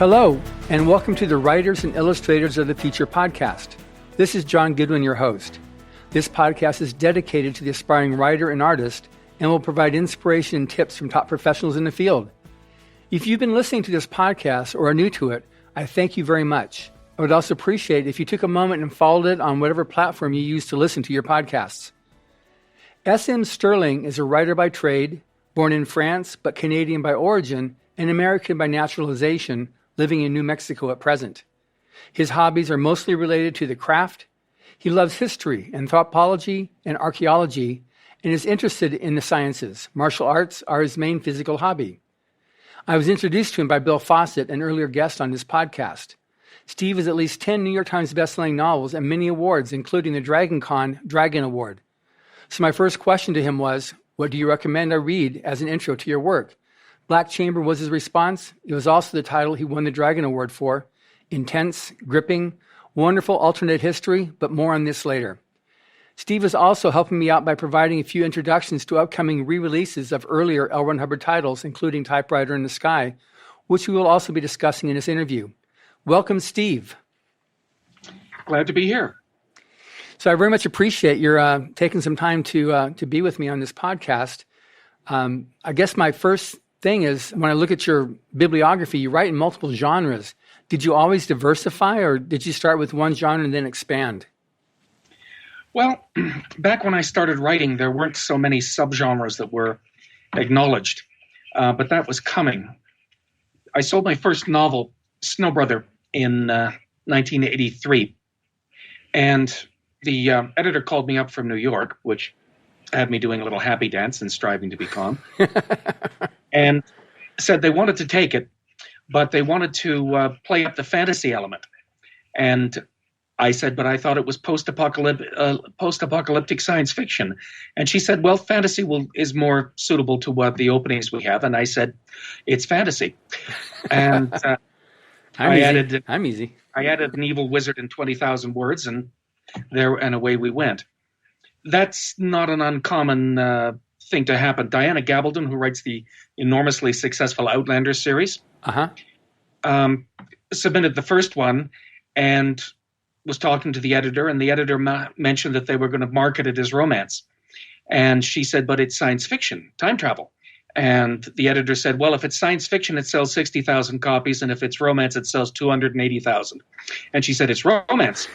Hello, and welcome to the Writers and Illustrators of the Future podcast. This is John Goodwin, your host. This podcast is dedicated to the aspiring writer and artist and will provide inspiration and tips from top professionals in the field. If you've been listening to this podcast or are new to it, I thank you very much. I would also appreciate it if you took a moment and followed it on whatever platform you use to listen to your podcasts. S.M. Stirling is a writer by trade, born in France but Canadian by origin and American by naturalization, living in New Mexico at present. His hobbies are mostly related to the craft. He loves history, anthropology, and archaeology, and is interested in the sciences. Martial arts are his main physical hobby. I was introduced to him by Bill Fawcett, an earlier guest on this podcast. Steve has at least 10 New York Times bestselling novels and many awards, including the DragonCon Dragon Award. So my first question to him was, what do you recommend I read as an intro to your work? Black Chamber was his response. It was also the title he won the Dragon Award for. Intense, gripping, wonderful alternate history, but more on this later. Steve is also helping me out by providing a few introductions to upcoming re-releases of earlier L. Ron Hubbard titles, including Typewriter in the Sky, which we will also be discussing in this interview. Welcome, Steve. Glad to be here. So I very much appreciate your taking some time to be with me on this podcast. I guess my first thing is, when I look at your bibliography, you write in multiple genres. Did you always diversify, or did you start with one genre and then expand? Well, back when I started writing, there weren't so many subgenres that were acknowledged, but that was coming. I sold my first novel, Snow Brother, in 1983, and the editor called me up from New York, which had me doing a little happy dance and striving to be calm, and said they wanted to take it, but they wanted to play up the fantasy element. And I said, but I thought it was post-apocalyptic science fiction. And she said, well, fantasy is more suitable to what the openings we have. And I said, it's fantasy. And I'm I easy. added an evil wizard in 20,000 words, and away we went. That's not an uncommon thing to happen. Diana Gabaldon, who writes the enormously successful Outlander series, submitted the first one and was talking to the editor, and the editor mentioned that they were going to market it as romance. And she said, but it's science fiction, time travel. And the editor said, well, if it's science fiction, it sells 60,000 copies, and if it's romance, it sells 280,000. And she said, it's romance.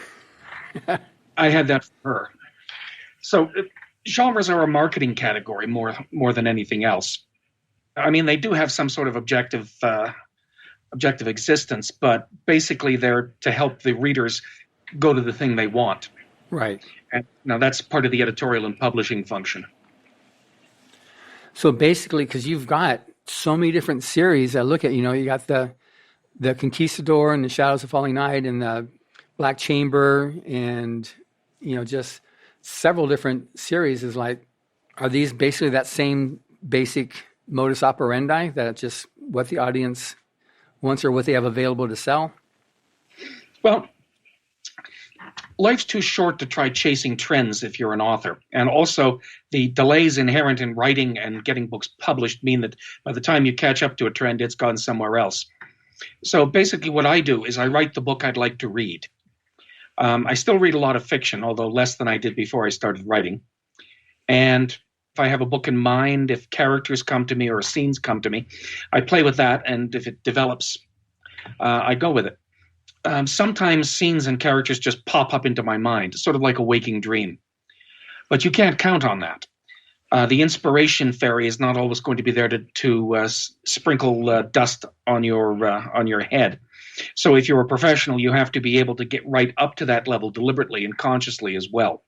I had that for her. So genres are a marketing category more than anything else. I mean, they do have some sort of objective existence, but basically they're to help the readers go to the thing they want. Right. And now that's part of the editorial and publishing function. So basically, because you've got so many different series, I look at, you got the Conquistador and the Shadows of Falling Night and the Black Chamber and, just several different series. Is like, are these basically that same basic modus operandi, that it's just what the audience wants or what they have available to sell? Well, life's too short to try chasing trends if you're an author. And also, the delays inherent in writing and getting books published mean that by the time you catch up to a trend, it's gone somewhere else. So basically what I do is I write the book I'd like to read. I still read a lot of fiction, although less than I did before I started writing. And if I have a book in mind, if characters come to me or scenes come to me, I play with that, and if it develops, I go with it. Sometimes scenes and characters just pop up into my mind, sort of like a waking dream. But you can't count on that. The inspiration fairy is not always going to be there to sprinkle dust on your head. So if you're a professional, you have to be able to get right up to that level deliberately and consciously as well.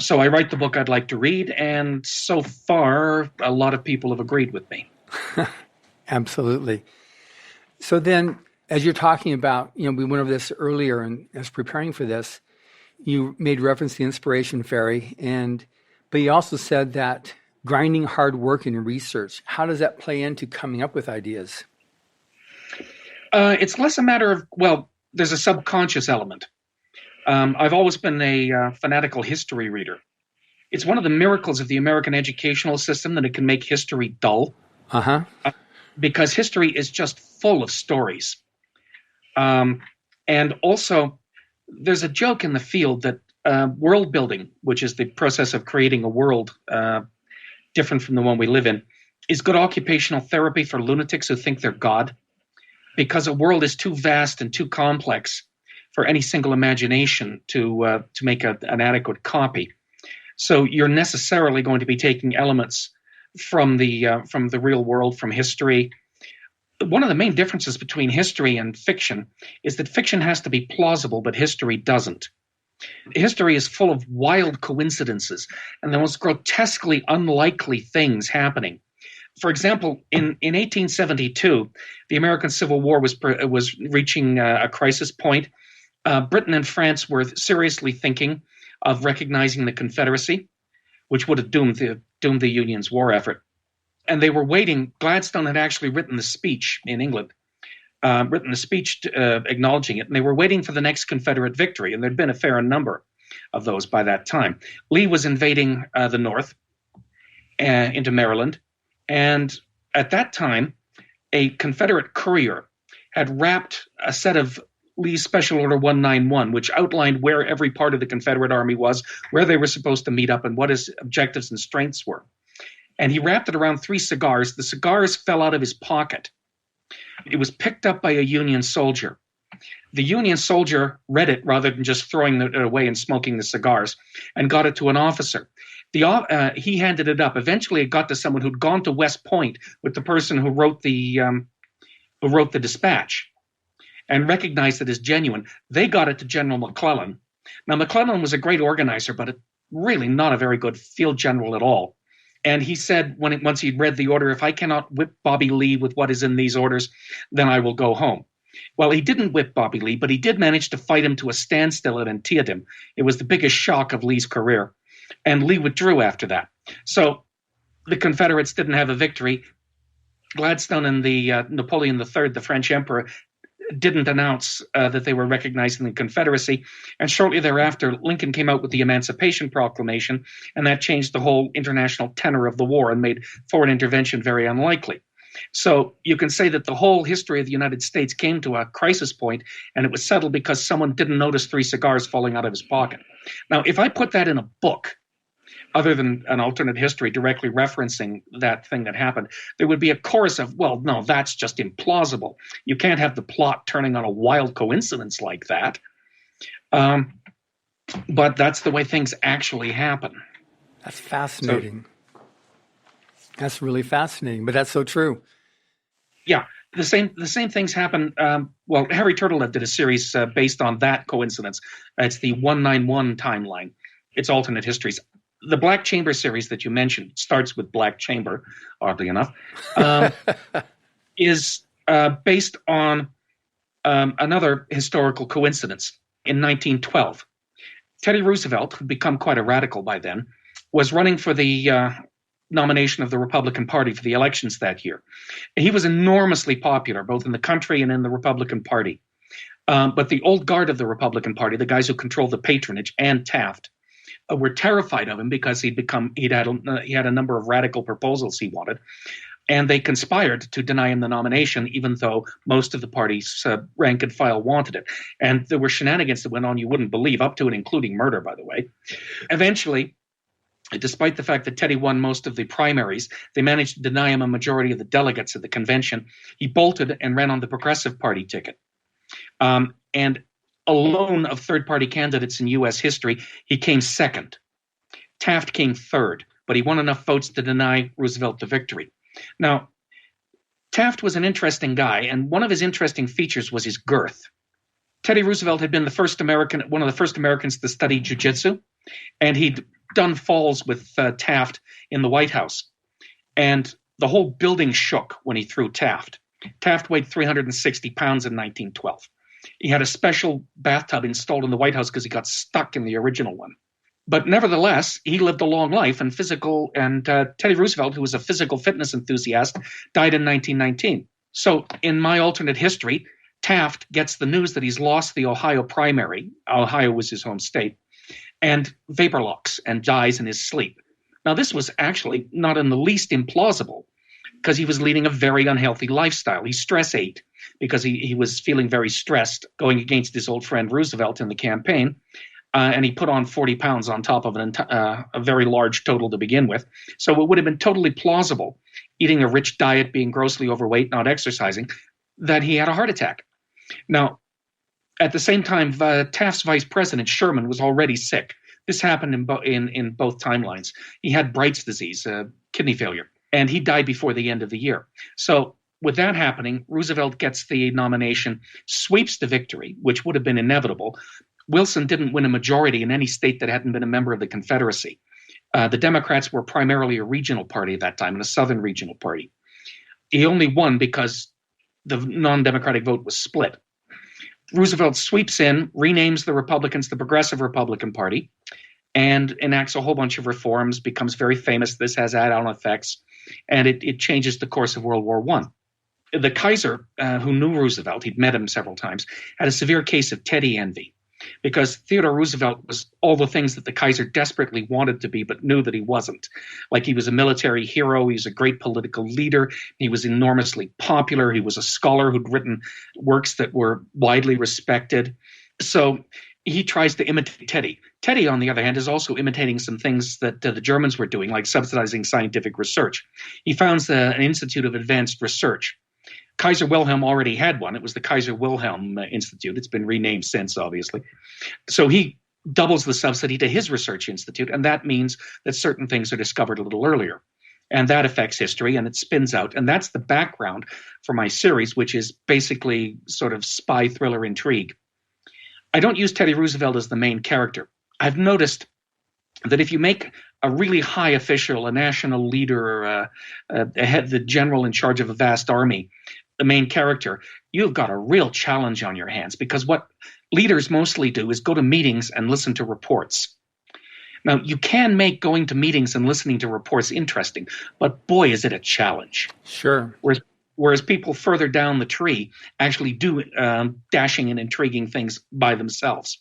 So I write the book I'd like to read, and so far, a lot of people have agreed with me. Absolutely. So then, as you're talking about, we went over this earlier, and as preparing for this, you made reference to the inspiration fairy, but you also said that grinding hard work and research. How does that play into coming up with ideas? It's less a matter of, there's a subconscious element. I've always been a fanatical history reader. It's one of the miracles of the American educational system that it can make history dull. Because history is just full of stories. And also, there's a joke in the field that world building, which is the process of creating a world different from the one we live in, is good occupational therapy for lunatics who think they're God, because a world is too vast and too complex for any single imagination to make an adequate copy. So you're necessarily going to be taking elements from the real world, from history. One of the main differences between history and fiction is that fiction has to be plausible, but history doesn't. History is full of wild coincidences and the most grotesquely unlikely things happening. For example, in 1872, the American Civil War was reaching a crisis point. Britain and France were seriously thinking of recognizing the Confederacy, which would have doomed the Union's war effort. And they were waiting. Gladstone had actually written the speech in England, acknowledging it, and they were waiting for the next Confederate victory, and there'd been a fair number of those by that time. Lee was invading the North into Maryland, and at that time, a Confederate courier had wrapped a set of Lee's Special Order 191, which outlined where every part of the Confederate Army was, where they were supposed to meet up, and what his objectives and strengths were. And he wrapped it around 3 cigars. The cigars fell out of his pocket. It was picked up by a Union soldier. The Union soldier read it rather than just throwing it away and smoking the cigars, and got it to an officer. He handed it up. Eventually, it got to someone who'd gone to West Point with the person who wrote the dispatch, and recognized it as genuine. They got it to General McClellan. Now, McClellan was a great organizer, but really not a very good field general at all. And he said, once he'd read the order, if I cannot whip Bobby Lee with what is in these orders, then I will go home. Well, he didn't whip Bobby Lee, but he did manage to fight him to a standstill at Antietam. It was the biggest shock of Lee's career. And Lee withdrew after that. So the Confederates didn't have a victory. Gladstone and the Napoleon III, the French emperor, didn't announce that they were recognizing the Confederacy. And shortly thereafter, Lincoln came out with the Emancipation Proclamation, and that changed the whole international tenor of the war and made foreign intervention very unlikely. So you can say that the whole history of the United States came to a crisis point, and it was settled because someone didn't notice 3 cigars falling out of his pocket. Now, if I put that in a book, other than an alternate history directly referencing that thing that happened, there would be a chorus of, well, no, that's just implausible. You can't have the plot turning on a wild coincidence like that. But that's the way things actually happen. That's fascinating. That's really fascinating, but that's so true. Yeah, the same things happen. Harry Turtledove did a series based on that coincidence. It's the 191 timeline. It's alternate histories. The Black Chamber series that you mentioned starts with Black Chamber, oddly enough, is based on another historical coincidence. In 1912, Teddy Roosevelt, who'd become quite a radical by then, was running for the nomination of the Republican Party for the elections that year. He was enormously popular, both in the country and in the Republican Party. But the old guard of the Republican Party, the guys who controlled the patronage, and Taft, were terrified of him because he had a number of radical proposals he wanted, and they conspired to deny him the nomination, even though most of the party's rank and file wanted it. And there were shenanigans that went on you wouldn't believe, up to and including murder, by the way. Eventually, despite the fact that Teddy won most of the primaries, they managed to deny him a majority of the delegates at the convention. He bolted and ran on the Progressive Party ticket. And alone of third-party candidates in U.S. history, he came second. Taft came third, but he won enough votes to deny Roosevelt the victory. Now, Taft was an interesting guy, and one of his interesting features was his girth. Teddy Roosevelt had been one of the first Americans to study jiu-jitsu, and he'd done falls with Taft in the White House. And the whole building shook when he threw Taft. Taft weighed 360 pounds in 1912. He had a special bathtub installed in the White House because he got stuck in the original one. But nevertheless, he lived a long life, and Teddy Roosevelt, who was a physical fitness enthusiast, died in 1919. So in my alternate history, Taft gets the news that he's lost the Ohio primary. Ohio was his home state, and vapor locks and dies in his sleep. Now, this was actually not in the least implausible because he was leading a very unhealthy lifestyle. He stress ate. because he was feeling very stressed going against his old friend Roosevelt in the campaign. And he put on 40 pounds on top of a very large total to begin with. So it would have been totally plausible, eating a rich diet, being grossly overweight, not exercising, that he had a heart attack. Now, at the same time, Taft's vice president, Sherman, was already sick. This happened in both timelines. He had Bright's disease, kidney failure, and he died before the end of the year. So with that happening, Roosevelt gets the nomination, sweeps the victory, which would have been inevitable. Wilson didn't win a majority in any state that hadn't been a member of the Confederacy. The Democrats were primarily a regional party at that time, and a southern regional party. He only won because the non-Democratic vote was split. Roosevelt sweeps in, renames the Republicans the Progressive Republican Party, and enacts a whole bunch of reforms, becomes very famous. This has add-on effects, and it changes the course of World War I. The Kaiser, who knew Roosevelt, he'd met him several times, had a severe case of Teddy envy, because Theodore Roosevelt was all the things that the Kaiser desperately wanted to be, but knew that he wasn't. Like, he was a military hero, he was a great political leader, he was enormously popular, he was a scholar who'd written works that were widely respected. So he tries to imitate Teddy. Teddy, on the other hand, is also imitating some things that the Germans were doing, like subsidizing scientific research. He founds an Institute of Advanced Research. Kaiser Wilhelm already had one. It was the Kaiser Wilhelm Institute. It's been renamed since, obviously. So he doubles the subsidy to his research institute, and that means that certain things are discovered a little earlier. And that affects history, and it spins out. And that's the background for my series, which is basically sort of spy thriller intrigue. I don't use Teddy Roosevelt as the main character. I've noticed that if you make a really high official, a national leader, the general in charge of a vast army, the main character, you've got a real challenge on your hands, because what leaders mostly do is go to meetings and listen to reports. Now, you can make going to meetings and listening to reports interesting, but boy, is it a challenge. Sure. Whereas people further down the tree actually do dashing and intriguing things by themselves.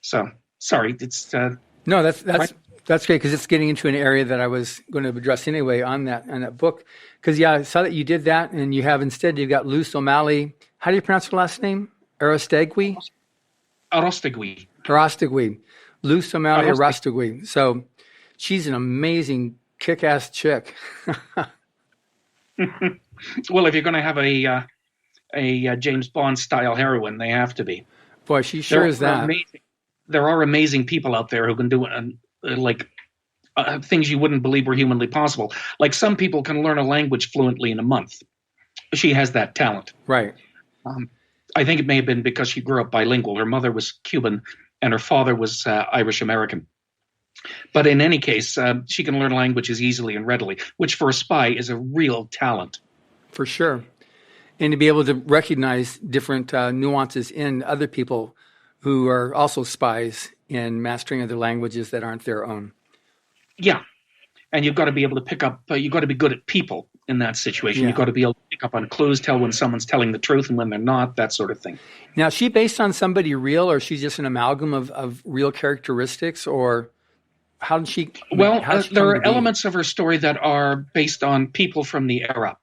So, sorry, it's no, that's great, because it's getting into an area that I was going to address anyway on that book. Because I saw that you did that, and you've got Luce O'Malley. How do you pronounce her last name? Arostegui. Luce O'Malley Arostegui. So she's an amazing, kick-ass chick. Well, if you're going to have a James Bond style heroine, they have to be. Boy, she sure is that. There are amazing people out there who can do things you wouldn't believe were humanly possible. Like, some people can learn a language fluently in a month. She has that talent. Right. I think it may have been because she grew up bilingual. Her mother was Cuban and her father was Irish-American. But in any case, she can learn languages easily and readily, which for a spy is a real talent. For sure. And to be able to recognize different nuances in other people who are also spies in mastering other languages that aren't their own. Yeah. And you've got to be able to pick up, you've got to be good at people in that situation. Yeah. You've got to be able to pick up on clues, tell when someone's telling the truth and when they're not, that sort of thing. Now, is she based on somebody real, or is she just an amalgam of real characteristics, or how did she? Well, there are elements of her story that are based on people from the era.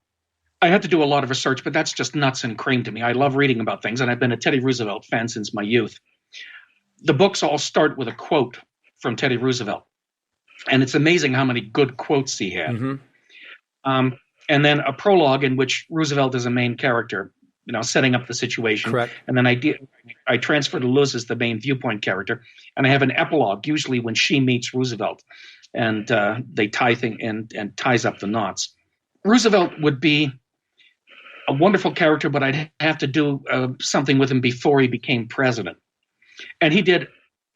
I had to do a lot of research, but that's just nuts and cream to me. I love reading about things, and I've been a Teddy Roosevelt fan since my youth. The books all start with a quote from Teddy Roosevelt, and it's amazing how many good quotes he had. Mm-hmm. And then a prologue in which Roosevelt is a main character, setting up the situation. Correct. And then I transfer to Luz as the main viewpoint character, and I have an epilogue, usually when she meets Roosevelt, and they tie and ties up the knots. Roosevelt would be a wonderful character, but I'd have to do something with him before he became president. And he did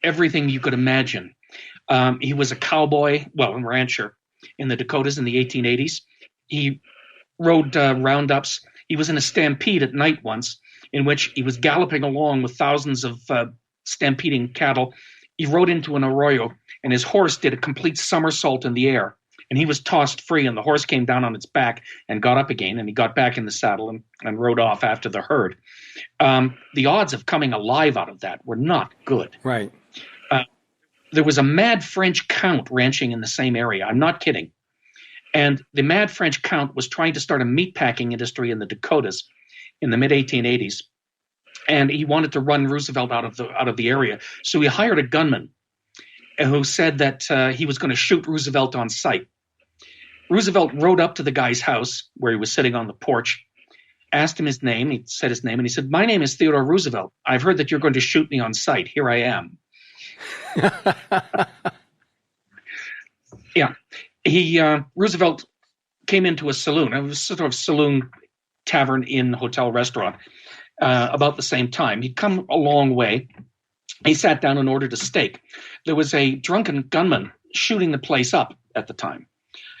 everything you could imagine. He was a cowboy, a rancher in the Dakotas in the 1880s. He rode roundups. He was in a stampede at night once, in which he was galloping along with thousands of stampeding cattle. He rode into an arroyo, and his horse did a complete somersault in the air. And he was tossed free, and the horse came down on its back and got up again, and he got back in the saddle and rode off after the herd. The odds of coming alive out of that were not good. Right. There was a mad French count ranching in the same area. I'm not kidding. And the mad French count was trying to start a meatpacking industry in the Dakotas. in the mid-1880s, and he wanted to run Roosevelt out of the area. So he hired a gunman who said that he was going to shoot Roosevelt on sight. Roosevelt rode up to the guy's house where he was sitting on the porch, asked him his name. He said his name, and he said, "My name is Theodore Roosevelt. I've heard that you're going to shoot me on sight. Here I am." Yeah. Roosevelt came into a saloon. It was sort of saloon, tavern, inn, hotel, restaurant, about the same time. He'd come a long way. He sat down and ordered a steak. There was a drunken gunman shooting the place up at the time.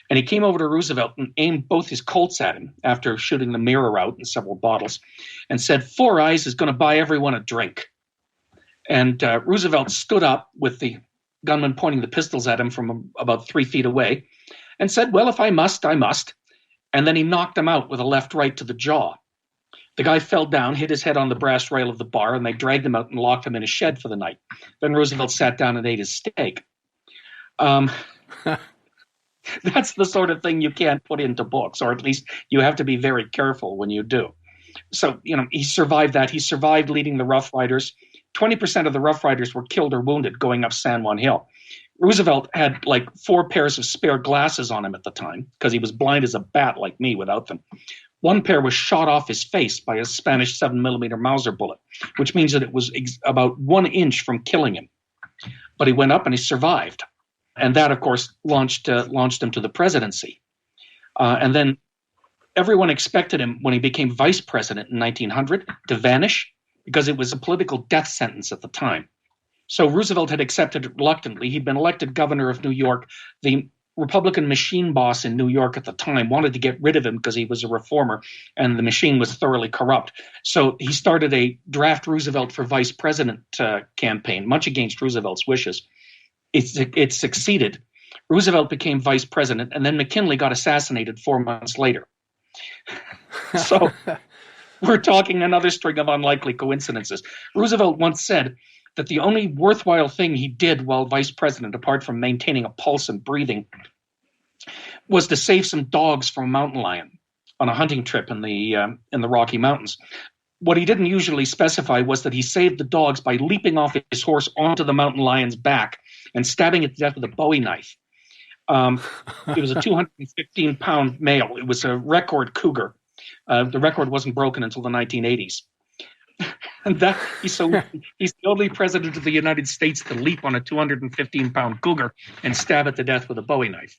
And he came over to Roosevelt and aimed both his Colts at him after shooting the mirror out in several bottles and said, "Four Eyes is going to buy everyone a drink." And Roosevelt stood up with the gunman pointing the pistols at him from about 3 feet away and said, "Well, if I must, I must." And then he knocked him out with a left right to the jaw. The guy fell down, hit his head on the brass rail of the bar, and they dragged him out and locked him in a shed for the night. Then Roosevelt sat down and ate his steak. That's the sort of thing you can't put into books, or at least you have to be very careful when you do. So, he survived that. He survived leading the Rough Riders. 20% of the Rough Riders were killed or wounded going up San Juan Hill. Roosevelt had like 4 pairs of spare glasses on him at the time because he was blind as a bat like me without them. One pair was shot off his face by a Spanish 7mm Mauser bullet, which means that it was about 1 inch from killing him. But he went up and he survived. And that, of course, launched him to the presidency. And then everyone expected him, when he became vice president in 1900, to vanish because it was a political death sentence at the time. So Roosevelt had accepted it reluctantly. He'd been elected governor of New York. The Republican machine boss in New York at the time wanted to get rid of him because he was a reformer and the machine was thoroughly corrupt. So he started a draft Roosevelt for vice president campaign, much against Roosevelt's wishes. It succeeded. Roosevelt became vice president, and then McKinley got assassinated 4 months later. So we're talking another string of unlikely coincidences. Roosevelt once said that the only worthwhile thing he did while vice president, apart from maintaining a pulse and breathing, was to save some dogs from a mountain lion on a hunting trip in the Rocky Mountains. What he didn't usually specify was that he saved the dogs by leaping off his horse onto the mountain lion's back and stabbing it to death with a Bowie knife. It was a 215-pound male. It was a record cougar. The record wasn't broken until the 1980s. And he's the only president of the United States to leap on a 215-pound cougar and stab it to death with a Bowie knife.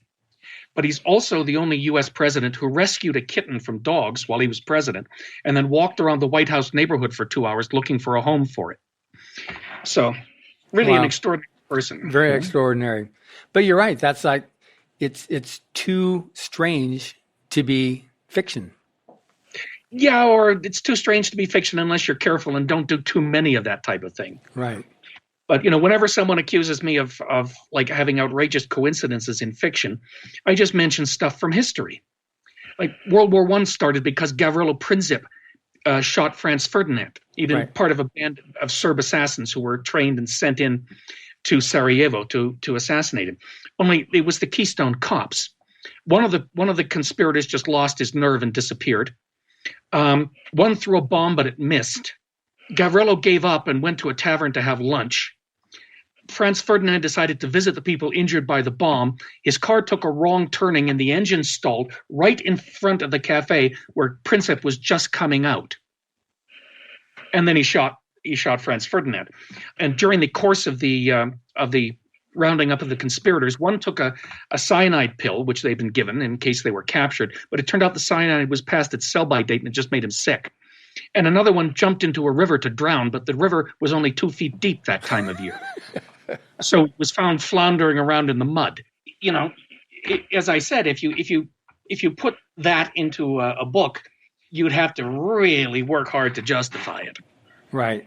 But he's also the only U.S. president who rescued a kitten from dogs while he was president and then walked around the White House neighborhood for 2 hours looking for a home for it. So really an extraordinary person. Very extraordinary. But you're right. That's like, it's too strange to be fiction. Yeah, or it's too strange to be fiction unless you're careful and don't do too many of that type of thing. Right. But, whenever someone accuses me of like having outrageous coincidences in fiction, I just mention stuff from history. Like World War I started because Gavrilo Princip shot Franz Ferdinand. He'd been part of a band of Serb assassins who were trained and sent in to Sarajevo to assassinate him. Only it was the Keystone Cops. One of the conspirators just lost his nerve and disappeared. One threw a bomb, but it missed. Gavrilo gave up and went to a tavern to have lunch. Franz Ferdinand decided to visit the people injured by the bomb. His car took a wrong turning and the engine stalled right in front of the cafe where Princip was just coming out. And then he shot Franz Ferdinand. And during the course of the rounding up of the conspirators, one took a cyanide pill, which they'd been given in case they were captured, but it turned out the cyanide was past its sell-by date and it just made him sick. And another one jumped into a river to drown, but the river was only 2 feet deep that time of year. So it was found floundering around in the mud. As I said, if you put that into a book, you'd have to really work hard to justify it. Right.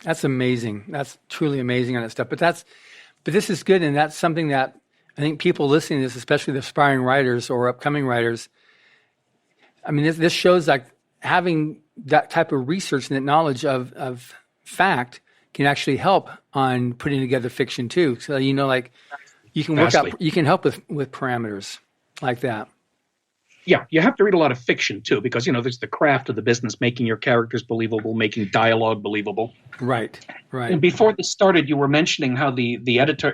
That's amazing. That's truly amazing on that stuff. But this is good, and that's something that I think people listening to this, especially the aspiring writers or upcoming writers, I mean, this shows like having that type of research and that knowledge of fact can actually help on putting together fiction too. So like you can work out, you can help with parameters like that. Yeah, you have to read a lot of fiction too, because there's the craft of the business, making your characters believable, making dialogue believable. Right. And before this started, you were mentioning how the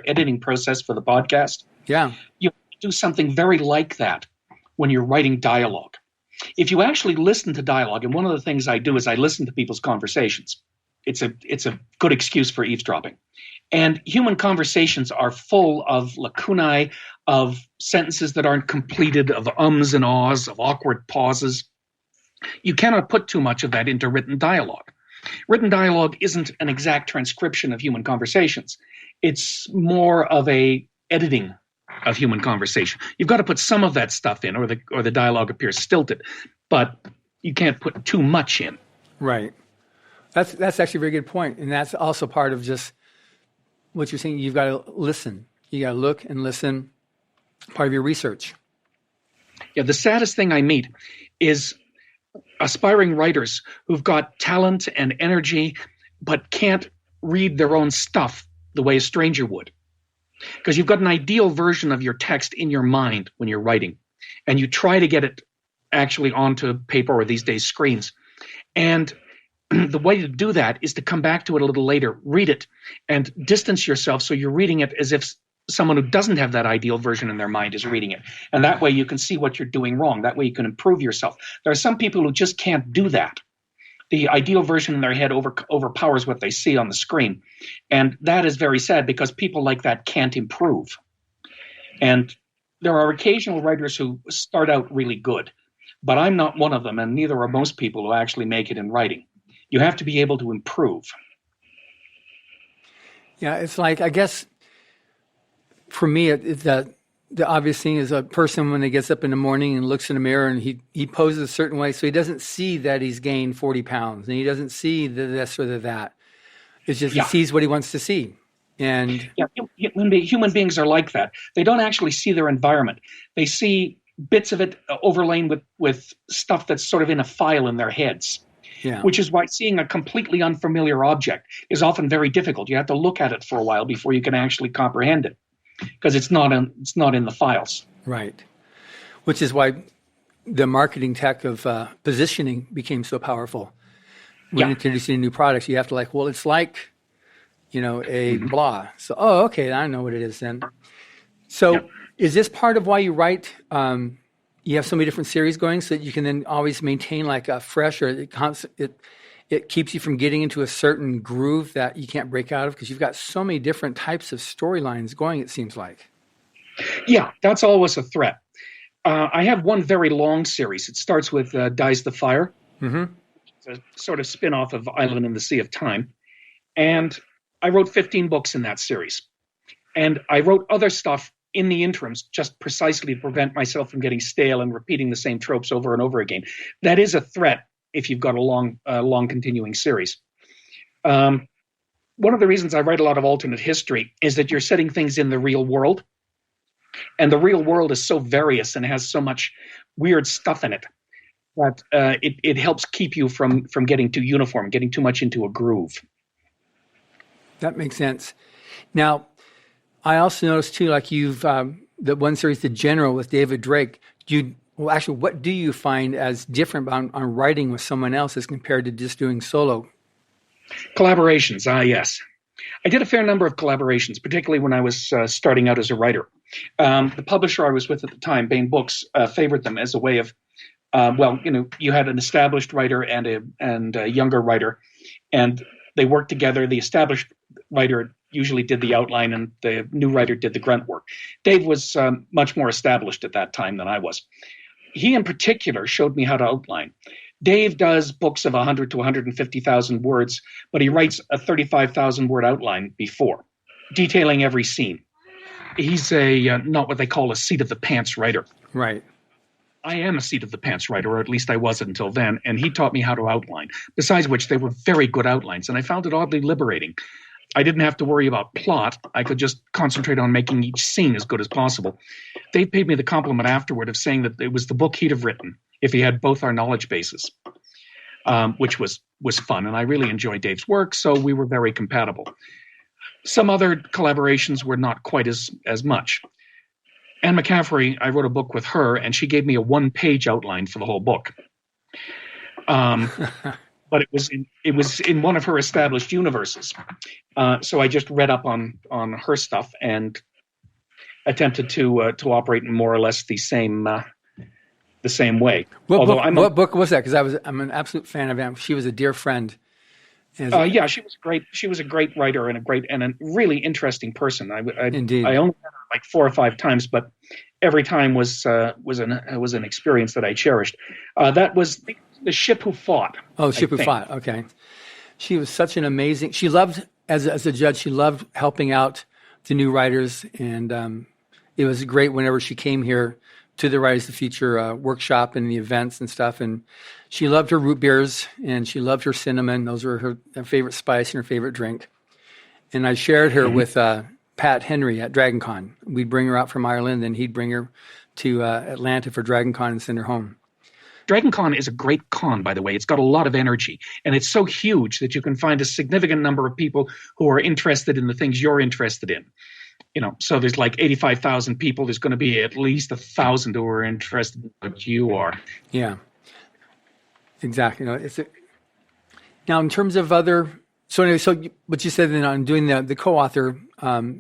editing process for the podcast. Yeah. You do something very like that when you're writing dialogue. If you actually listen to dialogue, and one of the things I do is I listen to people's conversations. It's a good excuse for eavesdropping. And human conversations are full of lacunae, of sentences that aren't completed, of ums and ahs, of awkward pauses. You cannot put too much of that into written dialogue. Written dialogue isn't an exact transcription of human conversations. It's more of a editing of human conversation. You've got to put some of that stuff in, or the dialogue appears stilted, but you can't put too much in. Right. That's actually a very good point, and that's also part of just what you're saying. You've got to listen. You got to look and listen. Part of your research. Yeah, the saddest thing I meet is aspiring writers who've got talent and energy, but can't read their own stuff the way a stranger would. Because you've got an ideal version of your text in your mind when you're writing, and you try to get it actually onto paper or these days screens. And the way to do that is to come back to it a little later, read it, and distance yourself so you're reading it as if someone who doesn't have that ideal version in their mind is reading it. And that way you can see what you're doing wrong. That way you can improve yourself. There are some people who just can't do that. The ideal version in their head overpowers what they see on the screen. And that is very sad, because people like that can't improve. And there are occasional writers who start out really good, but I'm not one of them, and neither are most people who actually make it in writing. You have to be able to improve. Yeah, it's like, I guess, for me, the obvious thing is a person when he gets up in the morning and looks in the mirror and he poses a certain way, so he doesn't see that he's gained 40 pounds, and he doesn't see the this or the that. It's just he sees what he wants to see. And human beings are like that. They don't actually see their environment. They see bits of it overlain with stuff that's sort of in a file in their heads. Yeah. Which is why seeing a completely unfamiliar object is often very difficult. You have to look at it for a while before you can actually comprehend it, because it's not in the files. Right. Which is why the marketing tech of positioning became so powerful. When introducing new products, you have to it's like, a blah. So, okay, I know what it is then. So is this part of why you write, you have so many different series going so that you can then always maintain like a fresh, or it keeps you from getting into a certain groove that you can't break out of, because you've got so many different types of storylines going, it seems like. Yeah, that's always a threat. I have one very long series. It starts with Dies the Fire. Mm-hmm. It's a sort of spin-off of Island in the Sea of Time. And I wrote 15 books in that series. And I wrote other stuff in the interims, just precisely to prevent myself from getting stale and repeating the same tropes over and over again. That is a threat if you've got a long continuing series. One of the reasons I write a lot of alternate history is that you're setting things in the real world. And the real world is so various and has so much weird stuff in it that it helps keep you from getting too uniform, getting too much into a groove. That makes sense. Now, I also noticed too, like you've the one series, The General with David Drake. What do you find as different on writing with someone else as compared to just doing solo? Collaborations, yes. I did a fair number of collaborations, particularly when I was starting out as a writer. The publisher I was with at the time, Bain Books, favored them as a way of, you had an established writer and a younger writer, and they worked together. The established writer usually did the outline, and the new writer did the grunt work. Dave was much more established at that time than I was. He, in particular, showed me how to outline. Dave does books of 100 to 150,000 words, but he writes a 35,000-word outline before, detailing every scene. He's not what they call a seat-of-the-pants writer. Right. I am a seat-of-the-pants writer, or at least I was until then, and he taught me how to outline, besides which they were very good outlines, and I found it oddly liberating. I didn't have to worry about plot. I could just concentrate on making each scene as good as possible. Dave paid me the compliment afterward of saying that it was the book he'd have written if he had both our knowledge bases, which was fun. And I really enjoyed Dave's work, so we were very compatible. Some other collaborations were not quite as much. Anne McCaffrey, I wrote a book with her, and she gave me a 1-page outline for the whole book. But it was in one of her established universes. So I just read up on her stuff and attempted to operate in more or less the same way. What book was that? Because I'm an absolute fan of Anne. She was a dear friend. Yeah, she was great. She was a great writer and a really interesting person. Indeed. I only met her like 4 or 5 times, but every time was an experience that I cherished. That was The Ship Who Fought. Oh, Ship Who Fought. Okay. She was such an amazing. She loved as a judge. She loved helping out the new writers, and it was great whenever she came here to the Writers of the Future workshop and the events and stuff. And she loved her root beers and she loved her cinnamon. Those were her favorite spice and her favorite drink. And I shared her with Pat Henry at DragonCon. We'd bring her out from Ireland, and he'd bring her to Atlanta for DragonCon and send her home. DragonCon is a great con, by the way. It's got a lot of energy, and it's so huge that you can find a significant number of people who are interested in the things you're interested in. So there's like 85,000 people. There's going to be at least 1,000 who are interested in what you are. Yeah, exactly. Now, in terms of other, so what you said then on doing the co-author,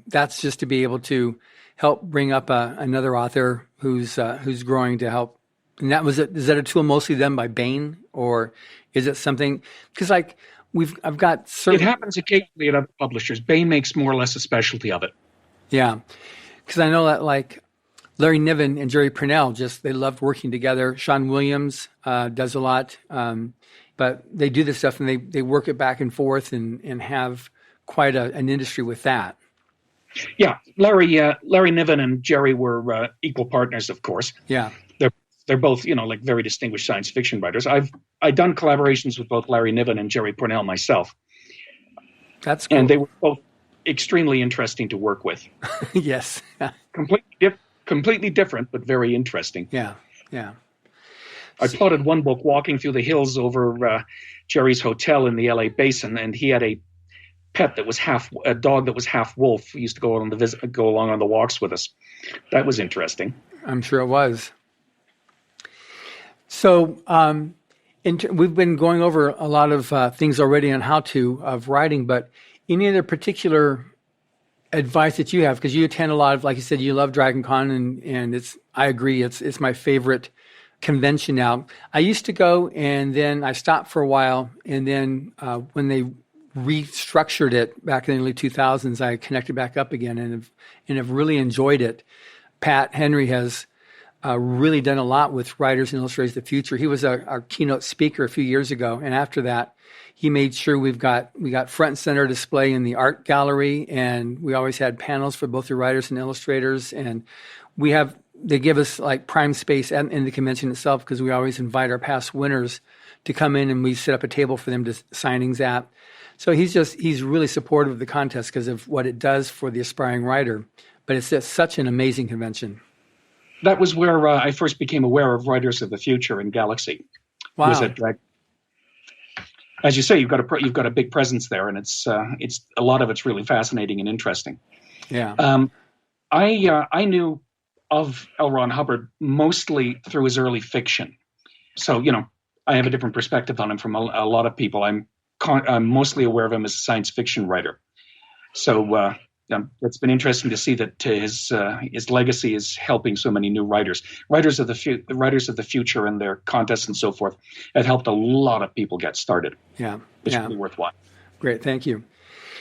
that's just to be able to help bring up another author who's growing to help. And is that a tool mostly done by Bain, or is it something? Because I've got certain. It happens occasionally at other publishers. Bain makes more or less a specialty of it. Yeah, because I know that Larry Niven and Jerry Purnell they loved working together. Sean Williams does a lot, but they do this stuff and they work it back and forth and have quite an industry with that. Yeah, Larry Niven and Jerry were equal partners, of course. Yeah, they're both very distinguished science fiction writers. I've done collaborations with both Larry Niven and Jerry Purnell myself. That's cool. And they were both extremely interesting to work with. Yes. Completely different, but very interesting. Yeah. I plotted one book walking through the hills over Jerry's hotel in the LA basin, and he had a pet that was a dog that was half wolf. He used to go along on the walks with us. That was interesting. I'm sure it was. So we've been going over a lot of things already on how to of writing, but any other particular advice that you have? Because you attend a lot of, like you said, you love DragonCon, and I agree, it's my favorite convention now. I used to go, and then I stopped for a while, and then when they restructured it back in the early 2000s, I connected back up again, and have really enjoyed it. Pat Henry has really done a lot with Writers and Illustrators of the Future. He was our keynote speaker a few years ago, and after that, he made sure we got front and center display in the art gallery, and we always had panels for both the writers and illustrators. And they give us like prime space in the convention itself, because we always invite our past winners to come in, and we set up a table for them to signings at. So he's really supportive of the contest because of what it does for the aspiring writer. But it's just such an amazing convention. That was where I first became aware of Writers of the Future in Galaxy. Wow. Was at Dragon. As you say, you've got a big presence there, and it's a lot of it's really fascinating and interesting. Yeah. I knew of L. Ron Hubbard mostly through his early fiction, so I have a different perspective on him from a lot of people. I'm mostly aware of him as a science fiction writer, so it's been interesting to see that his legacy is helping so many new writers. Writers of the Future and their contests and so forth have helped a lot of people get started. Yeah, it's really worthwhile. Great, thank you.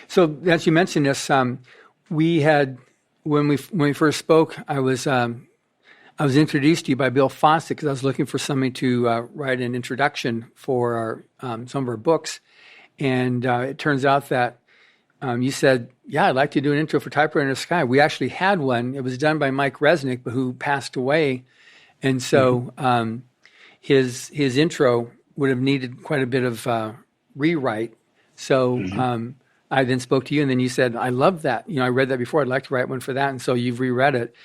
So as you mentioned this, we had when we first spoke, I was introduced to you by Bill Fawcett because I was looking for somebody to write an introduction for some of our books, and it turns out that you said, yeah, I'd like to do an intro for Typewriter in the Sky. We actually had one. It was done by Mike Resnick, but who passed away. And so his intro would have needed quite a bit of rewrite. So I then spoke to you, and then you said, I love that. I read that before. I'd like to write one for that. And so you've reread it.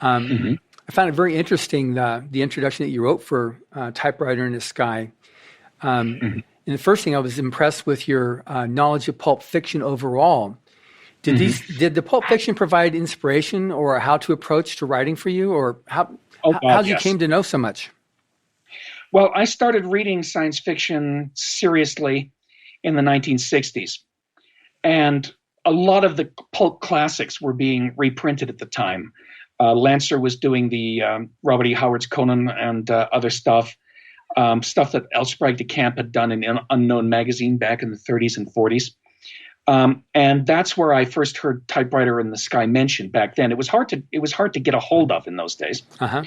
I found it very interesting, the introduction that you wrote for Typewriter in the Sky. And the first thing, I was impressed with your knowledge of pulp fiction overall. Did the Pulp Fiction provide inspiration or how to approach to writing for you, or how you came to know so much? Well, I started reading science fiction seriously in the 1960s, and a lot of the pulp classics were being reprinted at the time. Lancer was doing the Robert E. Howard's Conan and other stuff that L. Sprague de Camp had done in Unknown magazine back in the 30s and 40s. And that's where I first heard Typewriter in the Sky mentioned back then. It was hard to get a hold of in those days. Uh-huh.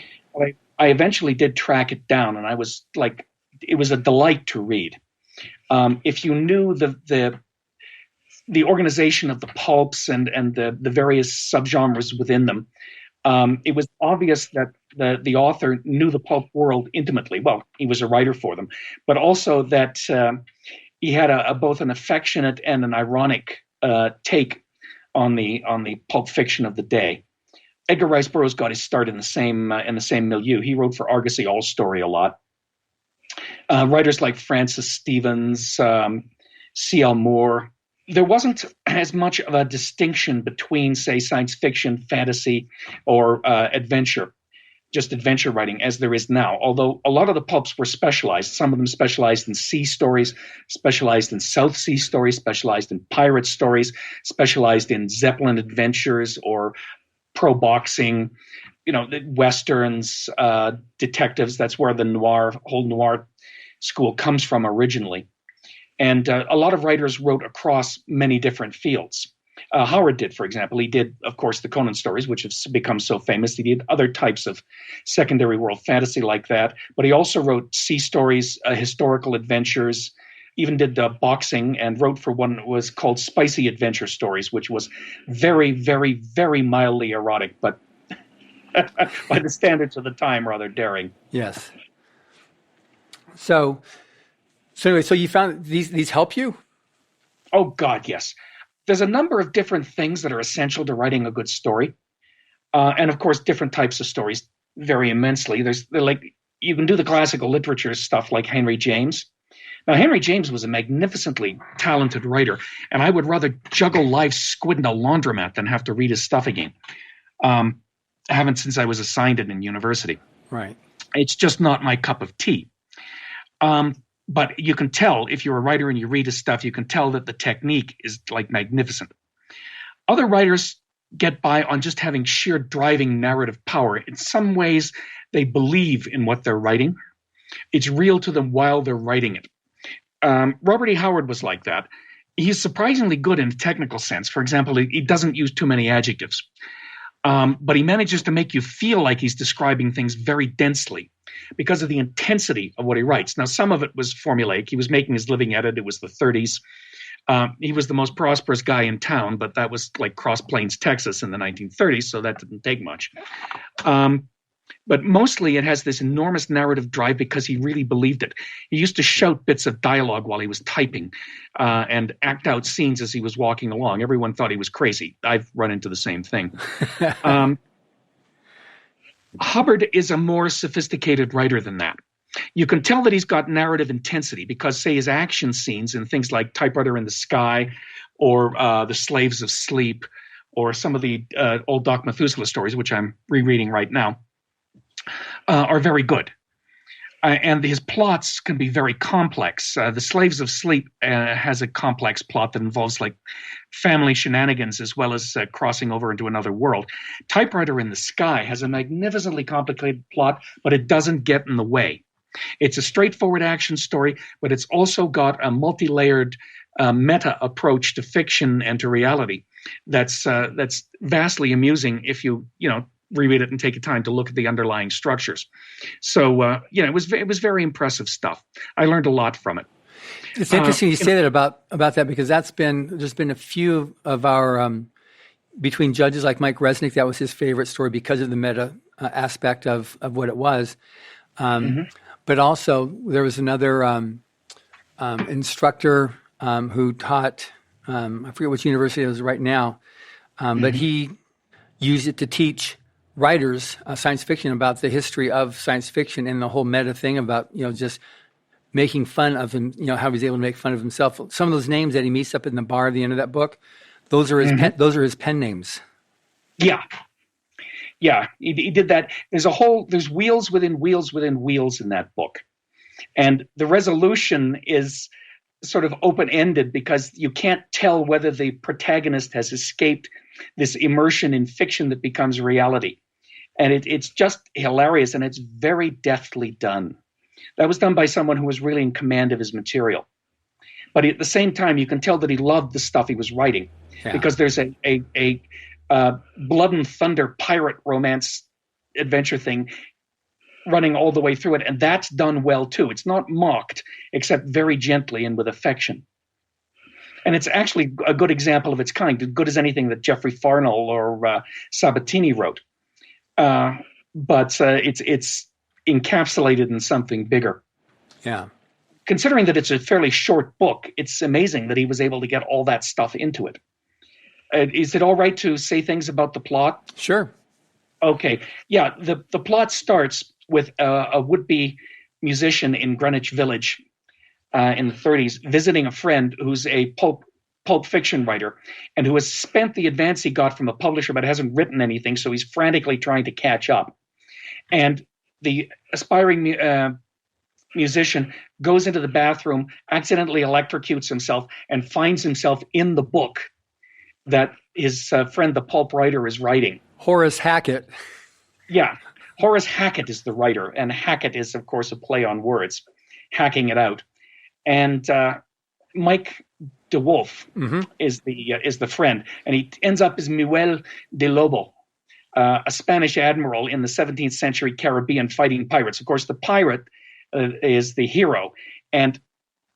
I eventually did track it down, and I was like, it was a delight to read. If you knew the organization of the pulps and the various subgenres within them, it was obvious that the author knew the pulp world intimately. Well, he was a writer for them, but also that he had both an affectionate and an ironic take on the pulp fiction of the day. Edgar Rice Burroughs got his start in the same milieu. He wrote for Argosy All Story a lot. Writers like Francis Stevens, C.L. Moore. There wasn't as much of a distinction between, say, science fiction, fantasy, or adventure writing as there is now. Although a lot of the pulps were specialized. Some of them specialized in sea stories, specialized in South Sea stories, specialized in pirate stories, specialized in Zeppelin adventures or pro boxing, westerns, detectives. That's where the whole noir school comes from originally. And a lot of writers wrote across many different fields. Howard did, for example. He did, of course, the Conan stories, which have become so famous. He did other types of secondary world fantasy like that. But he also wrote sea stories, historical adventures, even did boxing, and wrote for one that was called Spicy Adventure Stories, which was very, very, very mildly erotic, but by the standards of the time, rather daring. Yes. So anyway, so you found these help you? Oh, God, yes. There's a number of different things that are essential to writing a good story. And, of course, different types of stories vary immensely. You can do the classical literature stuff like Henry James. Now, Henry James was a magnificently talented writer, and I would rather juggle live squid in a laundromat than have to read his stuff again. I haven't since I was assigned it in university. Right. It's just not my cup of tea. But you can tell, if you're a writer and you read his stuff, you can tell that the technique is like magnificent. Other writers get by on just having sheer driving narrative power. In some ways, they believe in what they're writing. It's real to them while they're writing it. Robert E. Howard was like that. He's surprisingly good in a technical sense. For example, he doesn't use too many adjectives. But he manages to make you feel like he's describing things very densely because of the intensity of what he writes. Now, some of it was formulaic. He was making his living at it. It was the 30s. He was the most prosperous guy in town, but that was like Cross Plains, Texas in the 1930s, so that didn't take much. But mostly it has this enormous narrative drive because he really believed it. He used to shout bits of dialogue while he was typing and act out scenes as he was walking along. Everyone thought he was crazy. I've run into the same thing. Hubbard is a more sophisticated writer than that. You can tell that he's got narrative intensity because, say, his action scenes in things like Typewriter in the Sky or The Slaves of Sleep or some of the old Doc Methuselah stories, which I'm rereading right now, are very good. And his plots can be very complex. The Slaves of Sleep has a complex plot that involves like family shenanigans as well as crossing over into another world. Typewriter in the Sky has a magnificently complicated plot, but it doesn't get in the way. It's a straightforward action story, but it's also got a multi-layered meta approach to fiction and to reality that's vastly amusing if you reread it and take the time to look at the underlying structures. So, it was very impressive stuff. I learned a lot from it. It's interesting you say that about that because there's been a few of our, between judges like Mike Resnick, that was his favorite story because of the meta aspect of what it was. But also there was another instructor who taught, I forget which university it was right now, but he used it to teach writers science fiction about the history of science fiction and the whole meta thing about, just making fun of him, how he's able to make fun of himself. Some of those names that he meets up in the bar at the end of that book, Those are his pen names. Yeah. Yeah, he did that. There's wheels within wheels within wheels in that book. And the resolution is sort of open-ended because you can't tell whether the protagonist has escaped this immersion in fiction that becomes reality. And it's just hilarious, and it's very deftly done. That was done by someone who was really in command of his material. But at the same time, you can tell that he loved the stuff he was writing, because there's a blood and thunder pirate romance adventure thing running all the way through it, and that's done well too. It's not mocked, except very gently and with affection. And it's actually a good example of its kind, as good as anything that Geoffrey Farnell or Sabatini wrote. But it's encapsulated in something bigger. Yeah. Considering that it's a fairly short book, it's amazing that he was able to get all that stuff into it. Is it all right to say things about the plot? Sure. Okay. Yeah, the plot starts with a would-be musician in Greenwich Village in the 30s visiting a friend who's a pulp fiction writer and who has spent the advance he got from a publisher but hasn't written anything, so he's frantically trying to catch up. And the aspiring musician goes into the bathroom, accidentally electrocutes himself, and finds himself in the book that his friend, the pulp writer, is writing. Horace Hackett. Yeah. Horace Hackett is the writer, and Hackett is, of course, a play on words, hacking it out. And Mike DeWolf is the friend, and he ends up as Miguel de Lobo, a Spanish admiral in the 17th century Caribbean fighting pirates. Of course, the pirate is the hero, and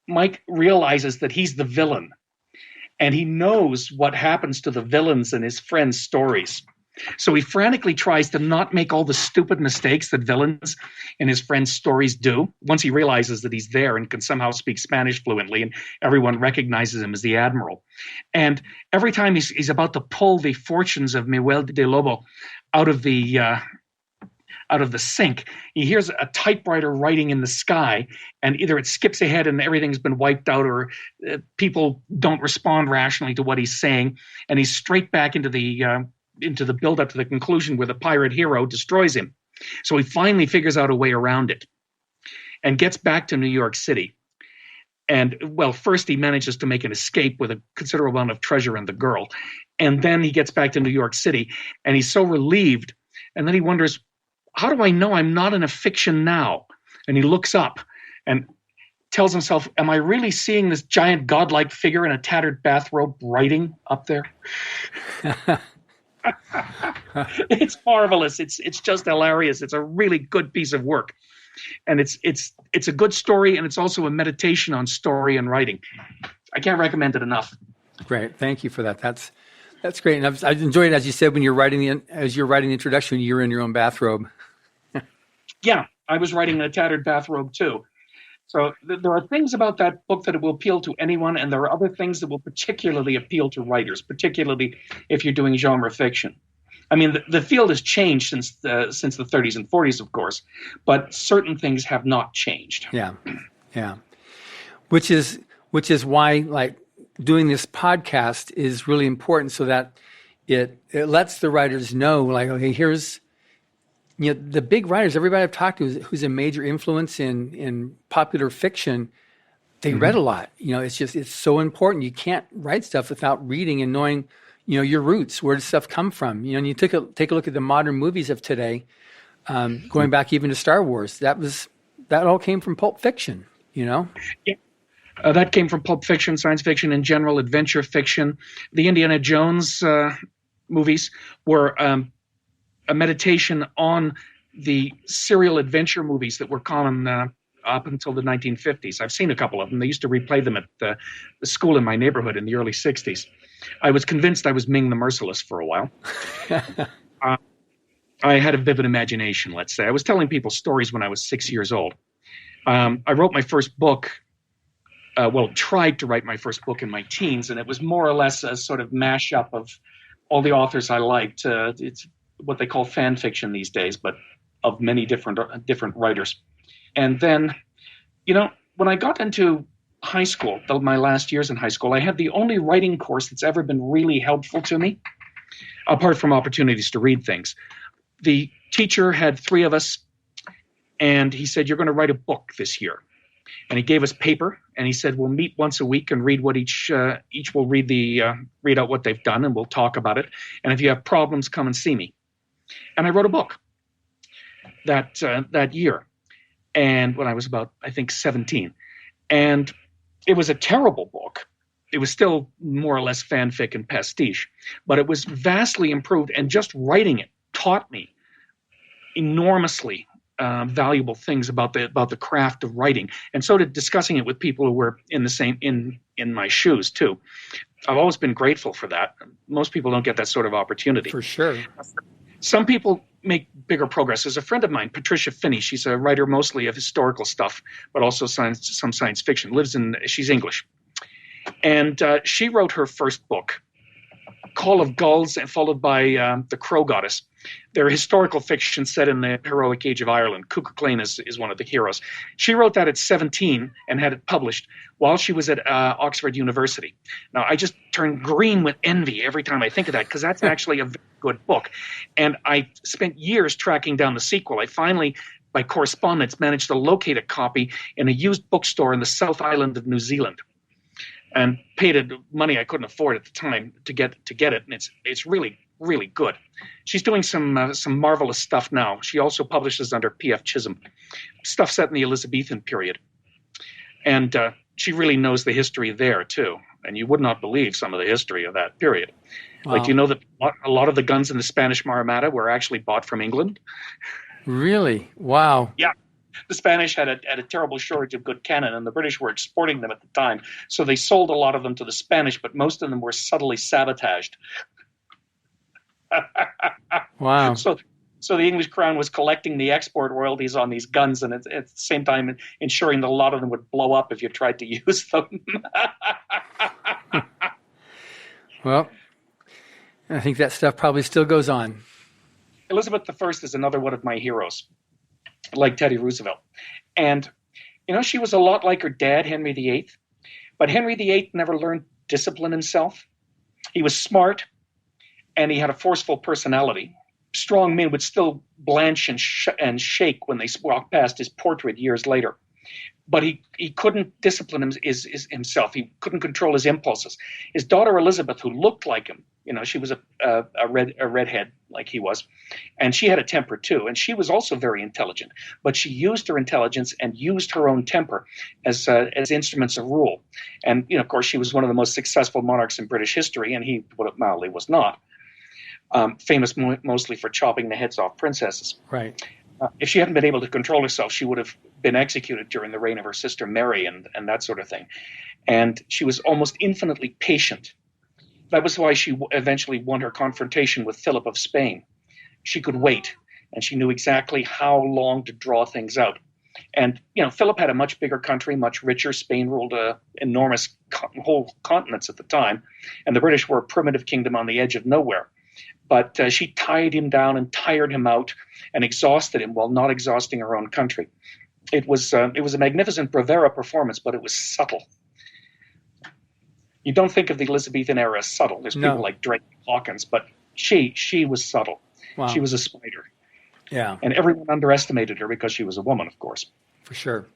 Mike realizes that he's the villain, and he knows what happens to the villains in his friend's stories. So he frantically tries to not make all the stupid mistakes that villains in his friend's stories do. Once he realizes that he's there and can somehow speak Spanish fluently and everyone recognizes him as the admiral. And every time he's about to pull the fortunes of Miguel de Lobo out of the sink, he hears a typewriter writing in the sky, and either it skips ahead and everything's been wiped out, or people don't respond rationally to what he's saying, and he's straight back into the build-up to the conclusion where the pirate hero destroys him. So he finally figures out a way around it and gets back to New York City. And, well, first he manages to make an escape with a considerable amount of treasure and the girl. And then he gets back to New York City, and he's so relieved. And then he wonders, how do I know I'm not in a fiction now? And he looks up and tells himself, am I really seeing this giant godlike figure in a tattered bathrobe writing up there? It's marvelous. It's just hilarious. It's a really good piece of work, and it's a good story, and it's also a meditation on story and writing. I can't recommend it enough. Great, thank you for that. That's great, and I've enjoyed it, as you said, when you're writing the introduction, you're in your own bathrobe. Yeah, I was writing in a tattered bathrobe too. So there are things about that book that will appeal to anyone, and there are other things that will particularly appeal to writers, particularly if you're doing genre fiction. I mean, the field has changed since the 30s and 40s, of course, but certain things have not changed. Yeah. Which is why, like, doing this podcast is really important, so that it lets the writers know, like, okay, here's, the big writers, everybody I've talked to who's a major influence in popular fiction, they read a lot. It's so important. You can't write stuff without reading and knowing, your roots. Where does stuff come from? And you take a look at the modern movies of today, going back even to Star Wars. That all came from Pulp Fiction. Yeah. That came from Pulp Fiction, science fiction in general, adventure fiction. The Indiana Jones movies were a meditation on the serial adventure movies that were common up until the 1950s. I've seen a couple of them. They used to replay them at the school in my neighborhood in the early 60s. I was convinced I was Ming the Merciless for a while. I had a vivid imagination, let's say. I was telling people stories when I was 6 years old. I wrote my first book, tried to write my first book in my teens, and it was more or less a sort of mashup of all the authors I liked. It's what they call fan fiction these days, but of many different writers. And then, when I got into high school, my last years in high school, I had the only writing course that's ever been really helpful to me, apart from opportunities to read things. The teacher had 3 of us, and he said, "You're going to write a book this year." And he gave us paper, and he said, "We'll meet once a week and read what each will read out what they've done, and we'll talk about it. And if you have problems, come and see me." And I wrote a book that year, and when I was about, I think, 17. And it was a terrible book. It was still more or less fanfic and pastiche, but it was vastly improved, and just writing it taught me enormously valuable things about the craft of writing, and so did discussing it with people who were in the same in my shoes too. I've always been grateful for that. Most people don't get that sort of opportunity. For sure. Some people make bigger progress. There's a friend of mine, Patricia Finney. She's a writer mostly of historical stuff, but also some science fiction. She's English. And she wrote her first book, Call of Gulls, and followed by The Crow Goddess. They're historical fiction set in the heroic age of Ireland. Cuchulainn is one of the heroes. She wrote that at 17 and had it published while she was at Oxford University. Now, I just turn green with envy every time I think of that, because that's actually a very good book. And I spent years tracking down the sequel. I finally, by correspondence, managed to locate a copy in a used bookstore in the South Island of New Zealand, and paid money I couldn't afford at the time to get it. And it's really, really good. She's doing some marvelous stuff now. She also publishes under P.F. Chisholm, stuff set in the Elizabethan period. And she really knows the history there too. And you would not believe some of the history of that period. Wow. Like, you know that a lot of the guns in the Spanish Armada were actually bought from England? Really? Wow. Yeah. The Spanish had a terrible shortage of good cannon, and the British were exporting them at the time. So they sold a lot of them to the Spanish, but most of them were subtly sabotaged. Wow. So the English crown was collecting the export royalties on these guns, and at the same time ensuring that a lot of them would blow up if you tried to use them. Well, I think that stuff probably still goes on. Elizabeth I is another one of my heroes, like Teddy Roosevelt. And, she was a lot like her dad, Henry VIII. But Henry VIII never learned discipline himself. He was smart, and he had a forceful personality. Strong men would still blanch and shake when they walked past his portrait years later. But he couldn't discipline himself. He couldn't control his impulses. His daughter Elizabeth, who looked like him, she was a redhead like he was, and she had a temper too. And she was also very intelligent, but she used her intelligence and used her own temper as instruments of rule. And of course, she was one of the most successful monarchs in British history, and he, to put it mildly, was not. Famous mostly for chopping the heads off princesses. Right. If she hadn't been able to control herself, she would have been executed during the reign of her sister Mary and that sort of thing. And she was almost infinitely patient. That was why she eventually won her confrontation with Philip of Spain. She could wait, and she knew exactly how long to draw things out. And, Philip had a much bigger country, much richer. Spain ruled enormous whole continents at the time, and the British were a primitive kingdom on the edge of nowhere. But she tied him down and tired him out and exhausted him while not exhausting her own country. It was a magnificent bravura performance, but it was subtle. You don't think of the Elizabethan era as subtle. There's people like Drake and Hawkins, but she was subtle. Wow. She was a spider. Yeah. And everyone underestimated her because she was a woman, of course. For sure.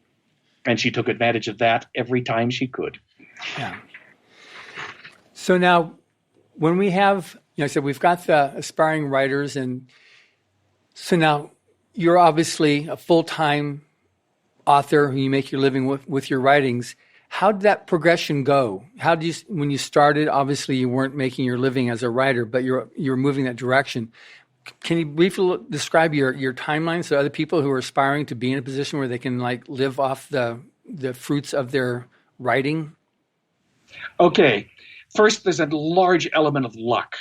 And she took advantage of that every time she could. Yeah. So now, when we have, so we've got the aspiring writers, and so now you're obviously a full-time author who you make your living with your writings. How did that progression go? When you started, obviously you weren't making your living as a writer, but you're moving that direction. Can you briefly describe your timeline so other people who are aspiring to be in a position where they can live off the fruits of their writing? Okay. First, there's a large element of luck.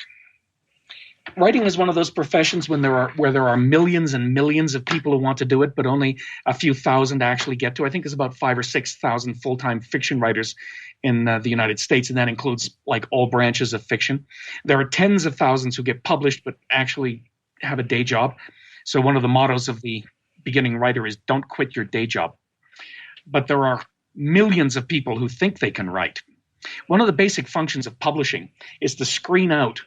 Writing is one of those professions where there are millions and millions of people who want to do it, but only a few thousand actually get to. I think there's about 5,000 or 6,000 full-time fiction writers in the United States, and that includes all branches of fiction. There are tens of thousands who get published but actually have a day job. So one of the mottos of the beginning writer is don't quit your day job. But there are millions of people who think they can write. One of the basic functions of publishing is to screen out